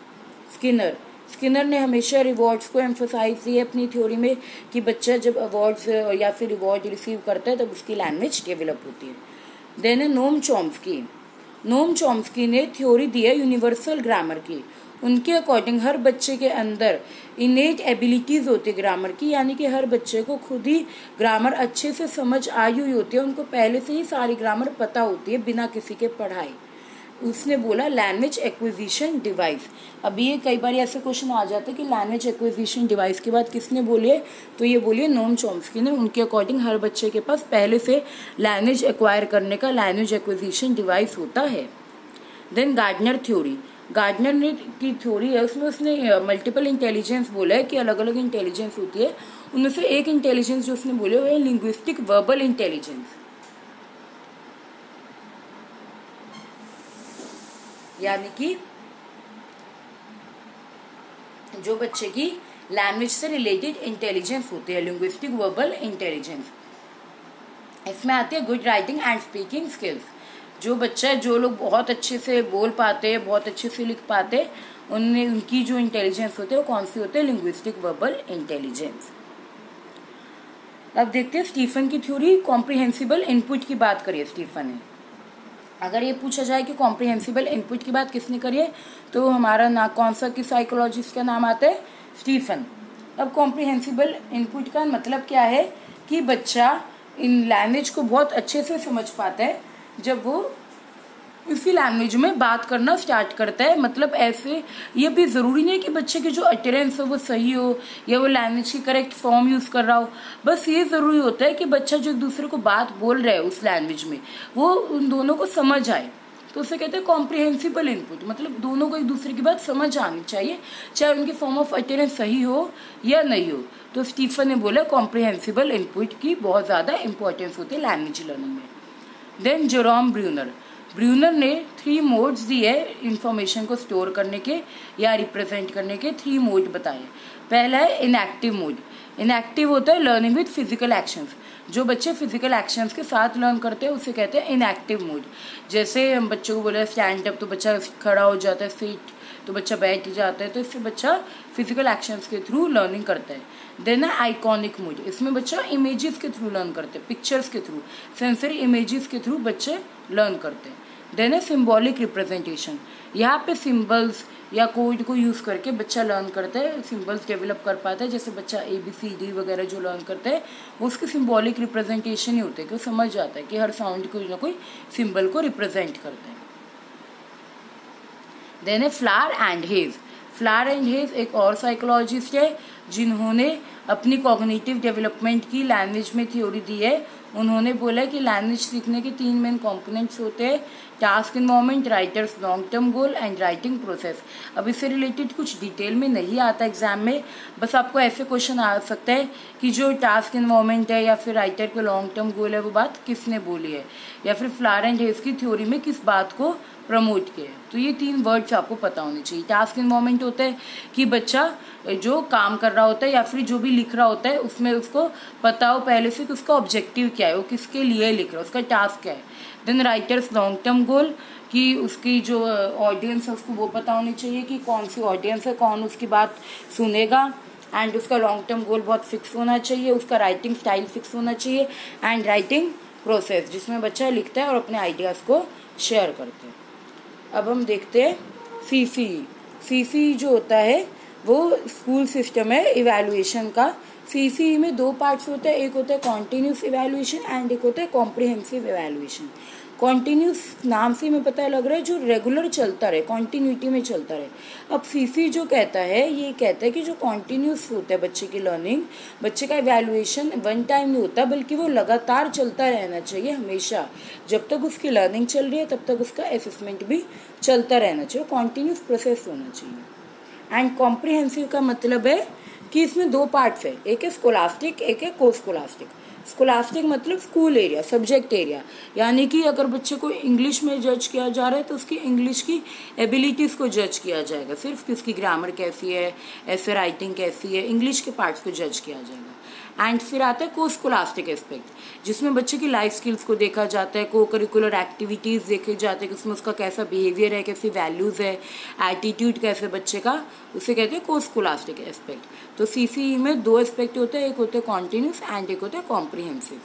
स्किनर ने हमेशा रिवॉर्ड्स को एम्फोसाइज दिया अपनी थ्योरी में कि बच्चा जब अवार्ड्स या फिर रिवॉर्ड रिसीव करता है तब उसकी लैंग्वेज डेवलप होती है। देन है नोम चॉम्स्की ने थ्योरी दी है यूनिवर्सल ग्रामर की। उनके अकॉर्डिंग हर बच्चे के अंदर इनेट एबिलिटीज होती है ग्रामर की, यानी कि हर बच्चे को खुद ही ग्रामर अच्छे से समझ आई हुई होती है, उनको पहले से ही सारी ग्रामर पता होती है बिना किसी के पढ़ाई। उसने बोला लैंग्वेज एक्विजिशन डिवाइस। अभी ये कई बार ऐसे क्वेश्चन आ जाते हैं कि लैंग्वेज एक्विजिशन डिवाइस के बाद किसने बोली है, तो ये बोलिए नोम चॉम्स्की ने। उनके अकॉर्डिंग हर बच्चे के पास पहले से लैंग्वेज एक्वायर करने का लैंग्वेज एक्विजिशन डिवाइस होता है। देन गार्डनर ने की थ्योरी है, उसमें उसने मल्टीपल इंटेलिजेंस बोला है कि अलग अलग इंटेलिजेंस होती है। उनमें से एक इंटेलिजेंस जो उसने बोले वो है लिंग्विस्टिक वर्बल इंटेलिजेंस, यानी कि जो बच्चे की लैंग्वेज से रिलेटेड इंटेलिजेंस होती है, लिंग्विस्टिक वर्बल इंटेलिजेंस। इसमें आती है good writing and speaking skills. जो लोग बहुत अच्छे से बोल पाते हैं, बहुत अच्छे से लिख पाते हैं, उनकी जो इंटेलिजेंस होती है वो कौन सी होती है, लिंग्विस्टिक वर्बल इंटेलिजेंस। अब देखते हैं स्टीफन की थ्योरी। कॉम्प्रिहेंसिबल इनपुट की बात करिए स्टीफन ने। अगर ये पूछा जाए कि कॉम्प्रिहेंसिबल इनपुट की बात किसने करी है, तो हमारा ना कौन सा की साइकोलॉजिस्ट का नाम आता है, स्टीफन। अब कॉम्प्रिहेंसिबल इनपुट का मतलब क्या है कि बच्चा इन लैंग्वेज को बहुत अच्छे से समझ पाता है जब वो इसी लैंग्वेज में बात करना स्टार्ट करता है। मतलब ऐसे ये भी ज़रूरी नहीं कि बच्चे की जो अटेरेंस हो वो सही हो या वो लैंग्वेज की करेक्ट फॉर्म यूज़ कर रहा हो, बस ये ज़रूरी होता है कि बच्चा जो एक दूसरे को बात बोल रहा है उस लैंग्वेज में वो उन दोनों को समझ आए, तो उसे कहते हैं कॉम्प्रिहेंसिबल इनपुट। मतलब दोनों को एक दूसरे की बात समझ आनी चाहिए, चाहे उनकी फॉर्म ऑफ अटेरेंस सही हो या नहीं हो। तो स्टीफन ने बोला कॉम्प्रिहेंसिबल इनपुट की बहुत ज़्यादा इंपॉर्टेंस होती है लैंग्वेज लर्निंग में। देन जेरोम ब्रूनर, ब्रूनर ने 3 मोड्स दिए इंफॉर्मेशन को स्टोर करने के या रिप्रेजेंट करने के। 3 मोड बताए। पहला है इनएक्टिव मोड। इनएक्टिव होता है लर्निंग विद फिजिकल एक्शंस, जो बच्चे फिजिकल एक्शंस के साथ लर्न करते हैं उसे कहते हैं इनएक्टिव मोड। जैसे हम बच्चों को बोले स्टैंड अप तो बच्चा खड़ा हो जाता है, सीट तो बच्चा बैठ जाता है, तो इससे बच्चा फिजिकल एक्शंस के थ्रू लर्निंग करता है। देन है आइकॉनिक मोड, इसमें बच्चा इमेजेस के थ्रू लर्न करते हैं, पिक्चर्स के थ्रू, सेंसरी इमेजेस के थ्रू बच्चे लर्न करते हैं। देन है सिम्बॉलिक रिप्रेजेंटेशन, यहाँ पे सिम्बल्स या कोड को यूज़ करके बच्चा लर्न करता है, सिम्बल्स डेवलप कर पाता है। जैसे बच्चा ABCD वगैरह जो लर्न करता है उसकी सिम्बॉलिक रिप्रेजेंटेशन ही होते हैं कि वो समझ जाता है कि हर साउंड कोई ना कोई सिम्बल को रिप्रेजेंट करता है। देन है flower and hedge. Flower and hedge एक और साइकोलॉजिस्ट है जिन्होंने अपनी कॉग्निटिव डेवलपमेंट की लैंग्वेज में थ्योरी दी है। उन्होंने बोला कि लैंग्वेज सीखने के 3 मेन कंपोनेंट्स होते हैं, task involvement, writers long term goal and writing process. अब इससे रिलेटेड कुछ डिटेल में नहीं आता एग्जाम में, बस आपको ऐसे क्वेश्चन आ सकता है कि जो टास्क इन्वॉल्वमेंट है या फिर राइटर के लॉन्ग टर्म गोल है वो बात किसने बोली है, या फिर फ्लावर एंड हेज की थ्योरी में किस बात को प्रमोट किया है। तो ये 3 वर्ड्स आपको पता होने चाहिए। टास्क इन्वॉल्वमेंट होता है कि बच्चा जो काम कर रहा होता है या फिर जो भी लिख रहा होता है उसमें उसको पता हो पहले से कि उसका ऑब्जेक्टिव क्या है, वो किसके लिए लिख रहा है, उसका टास्क क्या है। Then writers long term goal, कि उसकी जो ऑडियंस है उसको वो पता होनी चाहिए कि कौन सी ऑडियंस है, कौन उसकी बात सुनेगा। एंड उसका लॉन्ग टर्म गोल बहुत फिक्स होना चाहिए, उसका राइटिंग स्टाइल फिक्स होना चाहिए। एंड राइटिंग प्रोसेस, जिसमें बच्चा लिखता है और अपने आइडियाज़ को शेयर करते हैं। अब हम देखते हैं CCE जो होता है वो स्कूल सिस्टम है इवैल्यूएशन का। CCE में 2 पार्ट्स होते हैं, एक होता है कॉन्टिन्यूस इवैल्यूएशन एंड एक होता है कॉम्प्रिहेंसिव इवैल्यूएशन। कॉन्टिन्यूस नाम से हमें पता लग रहा है जो रेगुलर चलता रहे, कॉन्टिन्यूटी में चलता रहे। अब CCE जो कहता है ये कहता है कि जो कॉन्टिन्यूस होता है बच्चे की लर्निंग, बच्चे का इवैल्यूएशन 1 टाइम नहीं होता बल्कि वो लगातार चलता रहना चाहिए हमेशा। जब तक उसकी लर्निंग चल रही है तब तक उसका असेसमेंट भी चलता रहना चाहिए, कॉन्टिन्यूस प्रोसेस होना चाहिए। एंड कॉम्प्रिहेंसिव का मतलब है कि इसमें 2 पार्ट्स है, एक है स्कोलास्टिक, एक है कोस्कोलास्टिक। स्कोलास्टिक मतलब स्कूल एरिया, सब्जेक्ट एरिया, यानी कि अगर बच्चे को इंग्लिश में जज किया जा रहा है तो उसकी इंग्लिश की एबिलिटीज़ को जज किया जाएगा, सिर्फ कि उसकी ग्रामर कैसी है, ऐसे राइटिंग कैसी है, इंग्लिश के पार्ट्स को जज किया जाएगा। एंड फिर आता है को स्कोलास्टिक एस्पेक्ट, जिसमें बच्चे की लाइफ स्किल्स को देखा जाता है, को करिकुलर एक्टिविटीज़ देखे जाते हैं कि उसमें उसका कैसा बिहेवियर है, कैसी वैल्यूज़ है, एटीट्यूड कैसे बच्चे का, उसे कहते हैं को स्कोलास्टिक एस्पेक्ट। तो CCE में 2 एस्पेक्ट होते हैं, एक होते हैं कॉन्टिन्यूस एंड एक होता है कॉम्प्रिहेंसिव।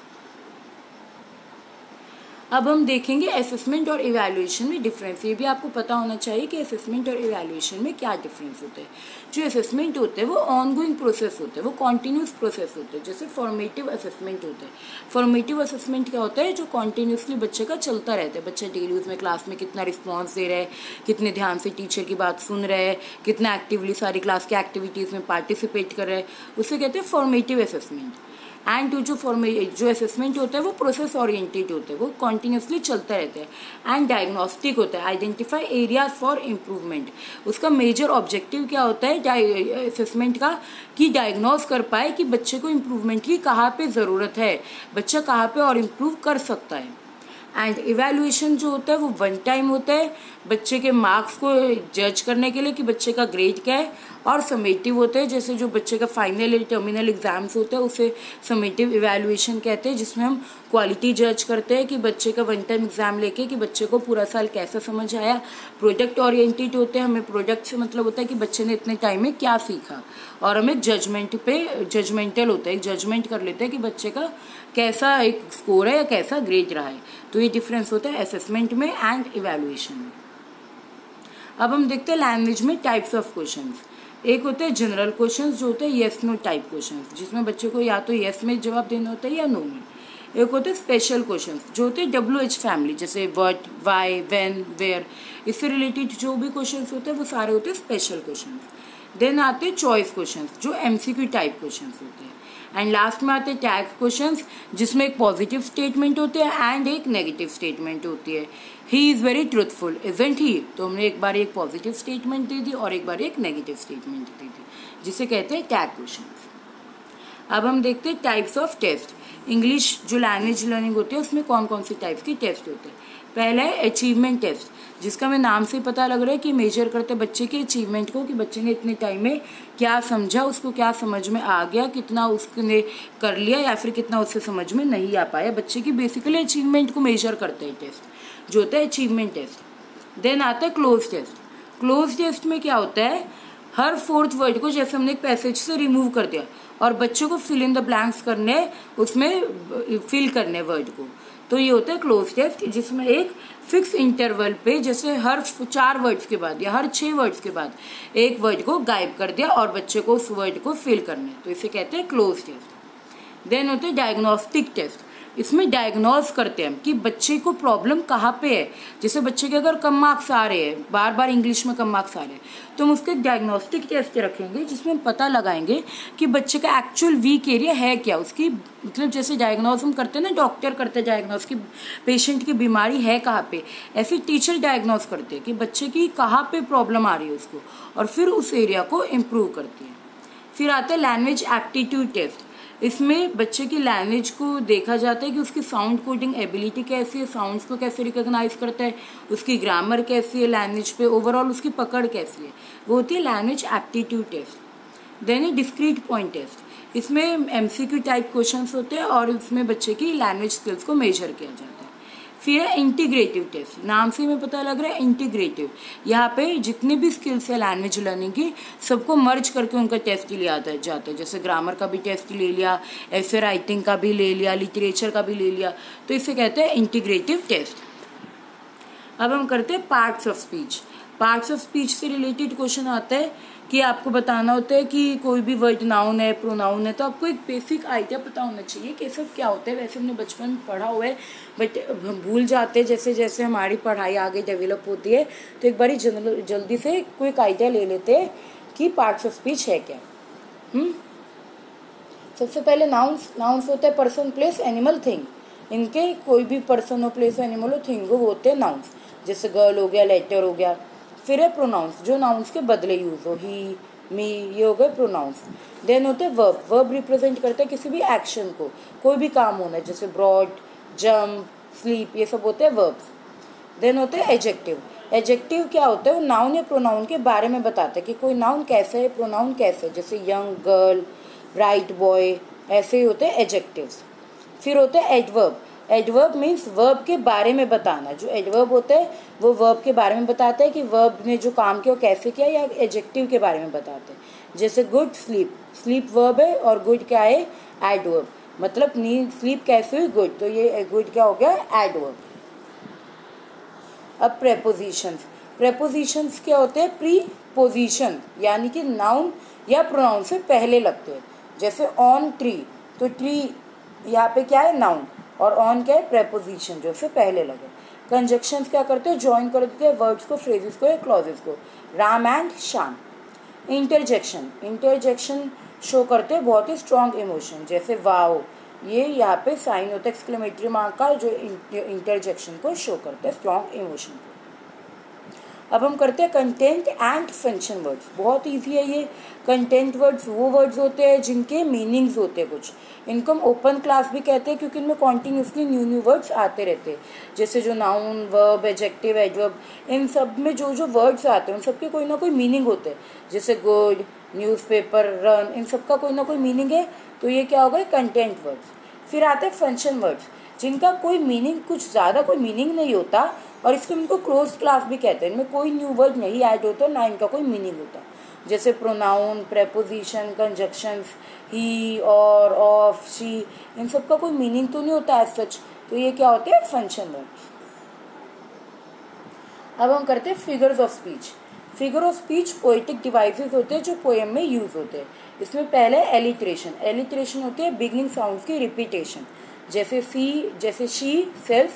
अब हम देखेंगे असेसमेंट और इवैल्यूएशन में डिफरेंस। ये भी आपको पता होना चाहिए कि असेसमेंट और इवैल्यूएशन में क्या डिफरेंस होते हैं। जो असेसमेंट होते हैं वो ऑनगोइंग प्रोसेस होते हैं, वो कॉन्टिन्यूस प्रोसेस होते हैं। जैसे फॉर्मेटिव असेसमेंट होते हैं। फॉर्मेटिव असेसमेंट क्या होता है, जो कॉन्टिन्यूसली बच्चे का चलता रहता है, बच्चा डेली उसमें क्लास में कितना रिस्पॉन्स दे रहा है, कितने ध्यान से टीचर की बात सुन रहा है, कितना एक्टिवली सारी क्लास की एक्टिविटीज़ में पार्टिसिपेट कर रहा है, उसे कहते हैं फॉर्मेटिव असेसमेंट। एंड जो असेसमेंट होता है वो प्रोसेस ओरिएंटेड होता है, वो कॉन्टिन्यूसली चलता रहता है। एंड डायग्नोस्टिक होता है, आइडेंटिफाई एरियाज फॉर इम्प्रूवमेंट। उसका मेजर ऑब्जेक्टिव क्या होता है असेसमेंट का, कि डायग्नोस कर पाए कि बच्चे को इम्प्रूवमेंट की कहाँ पे ज़रूरत है, बच्चा कहाँ पे और इम्प्रूव कर सकता है। एंड इवैल्यूएशन जो होता है वो 1 टाइम होता है, बच्चे के मार्क्स को जज करने के लिए कि बच्चे का ग्रेड क्या है। और समेटिव होता है, जैसे जो बच्चे का फाइनल या टर्मिनल एग्जाम्स होता है उसे समेटिव इवैल्यूएशन कहते हैं, जिसमें हम क्वालिटी जज करते हैं कि बच्चे का 1 टाइम एग्जाम लेके कि बच्चे को पूरा साल कैसा समझ आया। प्रोडक्ट ओरिएंटेड होते हैं, हमें प्रोडक्ट से मतलब होता है कि बच्चे ने इतने टाइम में क्या सीखा। और हमें जजमेंटल होता है, जजमेंट कर लेते हैं कि बच्चे का कैसा एक स्कोर है या कैसा ग्रेड रहा है। तो ये डिफरेंस होता है असेसमेंट में एंड इवैल्यूएशन में। अब हम देखते हैं लैंग्वेज में टाइप्स ऑफ क्वेश्चंस। एक होते हैं जनरल क्वेश्चंस जो होते हैं येस नो टाइप क्वेश्चंस, जिसमें बच्चे को या तो येस में जवाब देना होता है या नो में। एक होते हैं स्पेशल क्वेश्चंस जो होते हैं WH फैमिली, जैसे व्हाट, व्हाई, व्हेन, वेयर, इससे रिलेटेड जो भी क्वेश्चंस होते हैं वो सारे होते हैं स्पेशल क्वेश्चंस। देन आते हैं चॉइस क्वेश्चंस जो MCQ टाइप क्वेश्चंस होते हैं। एंड लास्ट में आते हैं टैग क्वेश्चंस, जिसमें एक पॉजिटिव स्टेटमेंट होती है एंड एक नेगेटिव स्टेटमेंट होती है। He is very truthful isn't he, तो हमने एक बार एक पॉजिटिव स्टेटमेंट दे दी और एक बार एक नेगेटिव स्टेटमेंट दे दी, जिसे कहते हैं टैग क्वेश्चंस। अब हम देखते हैं टाइप्स ऑफ टेस्ट। इंग्लिश जो लैंग्वेज लर्निंग होती है उसमें कौन कौन सी टाइप की टेस्ट होते हैं। पहला है अचीवमेंट टेस्ट, जिसका मैं नाम से पता लग रहा है कि मेजर करते हैं बच्चे के अचीवमेंट को, कि बच्चे ने इतने टाइम में क्या समझा, उसको क्या समझ में आ गया, कितना उसने कर लिया या फिर कितना उससे समझ में नहीं आ पाया। बच्चे की बेसिकली अचीवमेंट को मेजर करते हैं टेस्ट, जो होता है अचीवमेंट टेस्ट। देन आता है क्लोज टेस्ट। क्लोज टेस्ट में क्या होता है, हर फोर्थ वर्ड को जैसे हमने एक पैसेज से रिमूव कर दिया और बच्चों को फिल इन द ब्लैंक्स करने, उसमें फिल करने वर्ड को, तो ये होता है क्लोज टेस्ट, जिसमें एक फिक्स इंटरवल पे जैसे हर 4 वर्ड्स के बाद या हर 6 वर्ड्स के बाद एक वर्ड को गायब कर दिया और बच्चे को उस वर्ड को फिल करना है, तो इसे कहते हैं क्लोज टेस्ट। देन होते हैं डायग्नोस्टिक टेस्ट। इसमें डायग्नोज करते हैं कि बच्चे को प्रॉब्लम कहाँ पे है। जैसे बच्चे के अगर कम मार्क्स आ रहे हैं, बार बार इंग्लिश में कम मार्क्स आ रहे हैं, तो हम उसके डायग्नोस्टिक टेस्ट रखेंगे जिसमें हम पता लगाएंगे कि बच्चे का एक्चुअल वीक एरिया है क्या, उसकी मतलब जैसे डायग्नोज हम करते हैं ना, डॉक्टर करते हैं डायग्नोज की पेशेंट की बीमारी है कहाँ पे, ऐसे टीचर डायग्नोज करते हैं कि बच्चे की कहाँ पे प्रॉब्लम आ रही है उसको, और फिर उस एरिया को इम्प्रूव करती है। फिर आता है लैंग्वेज एप्टीट्यूड टेस्ट। इसमें बच्चे की लैंग्वेज को देखा जाता है कि उसकी साउंड कोडिंग एबिलिटी कैसी है, साउंड्स को कैसे रिकॉग्नाइज करता है, उसकी ग्रामर कैसी है लैंग्वेज पे, ओवरऑल उसकी पकड़ कैसी है, वो होती है लैंग्वेज एप्टीट्यूड टेस्ट। देन है डिस्क्रीट पॉइंट टेस्ट। इसमें एमसीक्यू टाइप क्वेश्चंस होते हैं और इसमें बच्चे की लैंग्वेज स्किल्स को मेजर किया जाता है। फिर है इंटीग्रेटिव टेस्ट। नाम से हमें पता लग रहा है इंटीग्रेटिव, यहाँ पे जितने भी स्किल्स है लैंग्वेज लर्निंग की सबको मर्ज करके उनका टेस्ट लिया जाता है। जैसे ग्रामर का भी टेस्ट ले लिया, ऐसे राइटिंग का भी ले लिया, लिटरेचर का भी ले लिया, तो इसे कहते हैं इंटीग्रेटिव टेस्ट। अब हम करते हैं parts of speech. Parts of speech से रिलेटेड क्वेश्चन आता है कि आपको बताना होता है कि कोई भी वर्ड नाउन है, प्रोनाउन है, तो आपको एक बेसिक आइडिया पता होना चाहिए कि सब क्या होता है। वैसे हमने बचपन में पढ़ा हुआ है बट हम भूल जाते हैं जैसे जैसे हमारी पढ़ाई आगे डेवलप होती है, तो एक बारी जल्दी से क्विक आइडिया ले लेते हैं कि पार्ट्स ऑफ स्पीच है क्या। सबसे पहले नाउन्स। नाउन्स होते हैं पर्सन, प्लेस, एनिमल, थिंग। इनके कोई भी पर्सन हो, प्लेस हो, एनिमल हो, थिंग हो, वो होते हैं नाउन्स। जैसे गर्ल हो गया, लेटर हो गया। फिर है प्रोनाउंस, जो नाउन्स के बदले यूज हो, ही, मी, ये हो गए प्रोनाउंस। देन होते हैं वर्ब। वर्ब रिप्रेजेंट करते हैं किसी भी एक्शन को, कोई भी काम होना है, जैसे ब्रॉड, जंप, स्लीप, ये सब होते हैं वर्ब्स। देन होते हैं एडजेक्टिव। एडजेक्टिव क्या होता है, वो नाउन या प्रोनाउन के बारे में बताते हैं कि कोई नाउन कैसे है, प्रोनाउन कैसे है, जैसे यंग, गर्ल, ब्राइट बॉय, ऐसे ही होते हैं एडजेक्टिव्स। फिर होते हैं एडवर्ब। एडवर्ब मीन्स वर्ब के बारे में बताना। जो एडवर्ब होते हैं वो वर्ब के बारे में बताते हैं कि वर्ब ने जो काम किया वो कैसे किया, या एडजेक्टिव के बारे में बताते हैं। जैसे गुड, स्लीप। स्लीप वर्ब है और गुड क्या है, एडवर्ब। मतलब नींद, स्लीप कैसे हुई, गुड, तो ये गुड क्या हो गया, एडवर्ब। अब प्रेपोजिशंस। प्रेपोजिशंस क्या होते हैं, प्रीपोजिशन, यानी कि नाउन या प्रोनाउन से पहले लगते हैं। जैसे ऑन ट्री, तो ट्री यहाँ पे क्या है, नाउन, और ऑन क्या है, प्रेपोजिशन, जो से पहले लगे। कंजक्शंस क्या करते हैं, ज्वाइन कर देते हैं वर्ड्स को, फ्रेजेस को या क्लॉजेस को। Ram and Shyam. Interjection. Interjection show करते हैं बहुत ही स्ट्रॉन्ग इमोशन, जैसे वाओ, ये यहाँ पे साइन होता है एक्सक्लेमेटरी मार्क का, जो इंटरजेक्शन को शो करता है स्ट्रॉन्ग इमोशन को। अब हम करते हैं कंटेंट एंड फंक्शन वर्ड्स। बहुत इजी है ये। कंटेंट वर्ड्स वो वर्ड्स होते हैं जिनके मीनिंग्स होते हैं कुछ। इनको हम ओपन क्लास भी कहते हैं क्योंकि इनमें कॉन्टिन्यूसली न्यू न्यू वर्ड्स आते रहते हैं। जैसे जो नाउन, वर्ब, एडजेक्टिव, एडवर्ब, इन सब में जो जो वर्ड्स आते हैं उन सबके कोई ना कोई मीनिंग होते हैं। जैसे गुड, न्यूज़पेपर, रन, इन सब का कोई ना कोई मीनिंग है, तो ये क्या होगा, कंटेंट वर्ड्स। फिर आते हैं फंक्शन वर्ड्स, जिनका कोई मीनिंग, कुछ ज़्यादा कोई मीनिंग नहीं होता, और इसको इनको क्लोज क्लास भी कहते हैं। इनमें कोई न्यू वर्ड नहीं ऐड होता, ना इनका कोई मीनिंग होता। जैसे प्रोनाउन, प्रेपोजिशन, कंजक्शंस, ही, और, ऑफ, शी, इन सब का कोई मीनिंग तो नहीं होता एज सच, तो ये क्या होते हैं, फंक्शन वर्ड्स। अब हम करते हैं figures of speech. Figure of speech poetic devices होते हैं जो पोएम में यूज होते हैं। इसमें पहले एलिट्रेशन। एलिट्रेशन होती है बिगनिंग साउंड्स की रिपीटेशन। जैसे सी, जैसे शी सेल्स,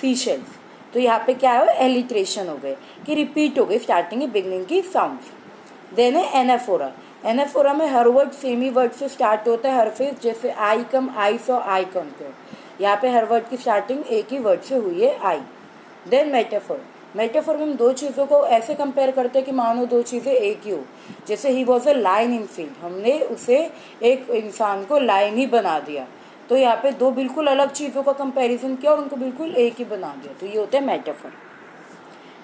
सी शेल्स, तो यहाँ पे क्या है, एलिट्रेशन हो गए कि रिपीट हो गई स्टार्टिंग बिगनिंग की साउंड्स। देन है एनाफोरा। एनाफोरा में हर वर्ड सेम ही वर्ड से स्टार्ट होता है, हर फेज, जैसे आई कम, आई सॉ, आई कंक्योर, यहाँ पे हर वर्ड की स्टार्टिंग एक ही वर्ड से हुई है, आई। Then metaphor. मेटाफोर में हम दो चीज़ों को ऐसे कंपेयर करते हैं कि मानो दो चीज़ें एक ही हो। जैसे he was a line in field, हमने उसे एक इंसान को लाइन ही बना दिया, तो यहाँ पे दो बिल्कुल अलग चीज़ों का कंपैरिजन किया और उनको बिल्कुल एक ही बना दिया, तो ये होता है मेटाफर।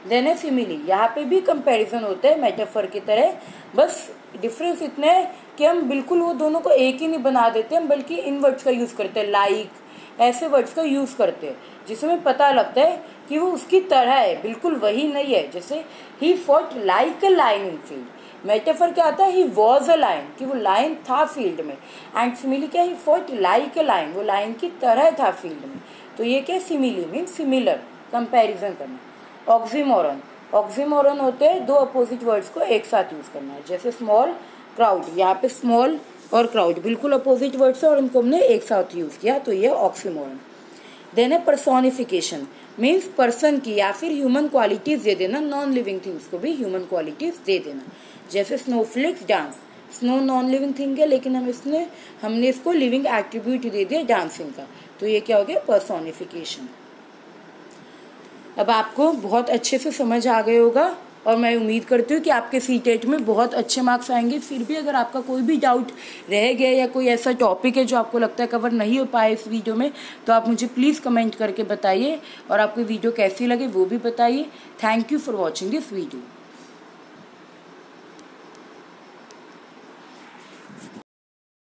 देन है सिमिली, यहाँ पे भी कंपैरिजन होता है मेटाफर की तरह, बस डिफरेंस इतना है कि हम बिल्कुल वो दोनों को एक ही नहीं बना देते, हम बल्कि इन वर्ड्स का यूज़ करते हैं, लाइक ऐसे वर्ड्स का यूज़ करते हैं जिसमें पता लगता है कि वो उसकी तरह है, बिल्कुल वही नहीं है। जैसे he fought like a line in field, metaphor क्या आता है, ही वॉज अ लाइन, कि वो लाइन था फील्ड में, एंड सिमिली क्या, he fought like a line, वो लाइन की तरह था फील्ड में। तो ये क्या, सिमिली मीन सिमिलर, कंपैरिजन करना। ऑक्सीमोरन, ऑक्सीमोरन होते हैं दो अपोजिट वर्ड्स को एक साथ यूज करना है, जैसे स्मॉल क्राउड, यहाँ पे स्मॉल और क्राउड बिल्कुल अपोजिट वर्ड्स है और इनको हमने एक साथ यूज किया, तो ये ऑक्सीमोरन। देन है पर्सोनिफिकेशन, मीन्स पर्सन की या फिर ह्यूमन क्वालिटीज दे देना, नॉन लिविंग थिंग्स को भी ह्यूमन क्वालिटीज दे देना, जैसे snowflakes dance, snow non living thing है लेकिन हमने इसको लिविंग एट्रीब्यूट दे दिया डांसिंग का, तो ये क्या हो गया, पर्सोनिफिकेशन। अब आपको बहुत अच्छे से समझ आ गए होगा और मैं उम्मीद करती हूँ कि आपके सीटेट में बहुत अच्छे मार्क्स आएंगे। फिर भी अगर आपका कोई भी डाउट रह गया या कोई ऐसा टॉपिक है जो आपको लगता है कवर नहीं हो पाए इस वीडियो में, तो आप मुझे प्लीज़ कमेंट करके बताइए और आपको वीडियो कैसी लगे वो भी बताइए। Thank you for watching this video.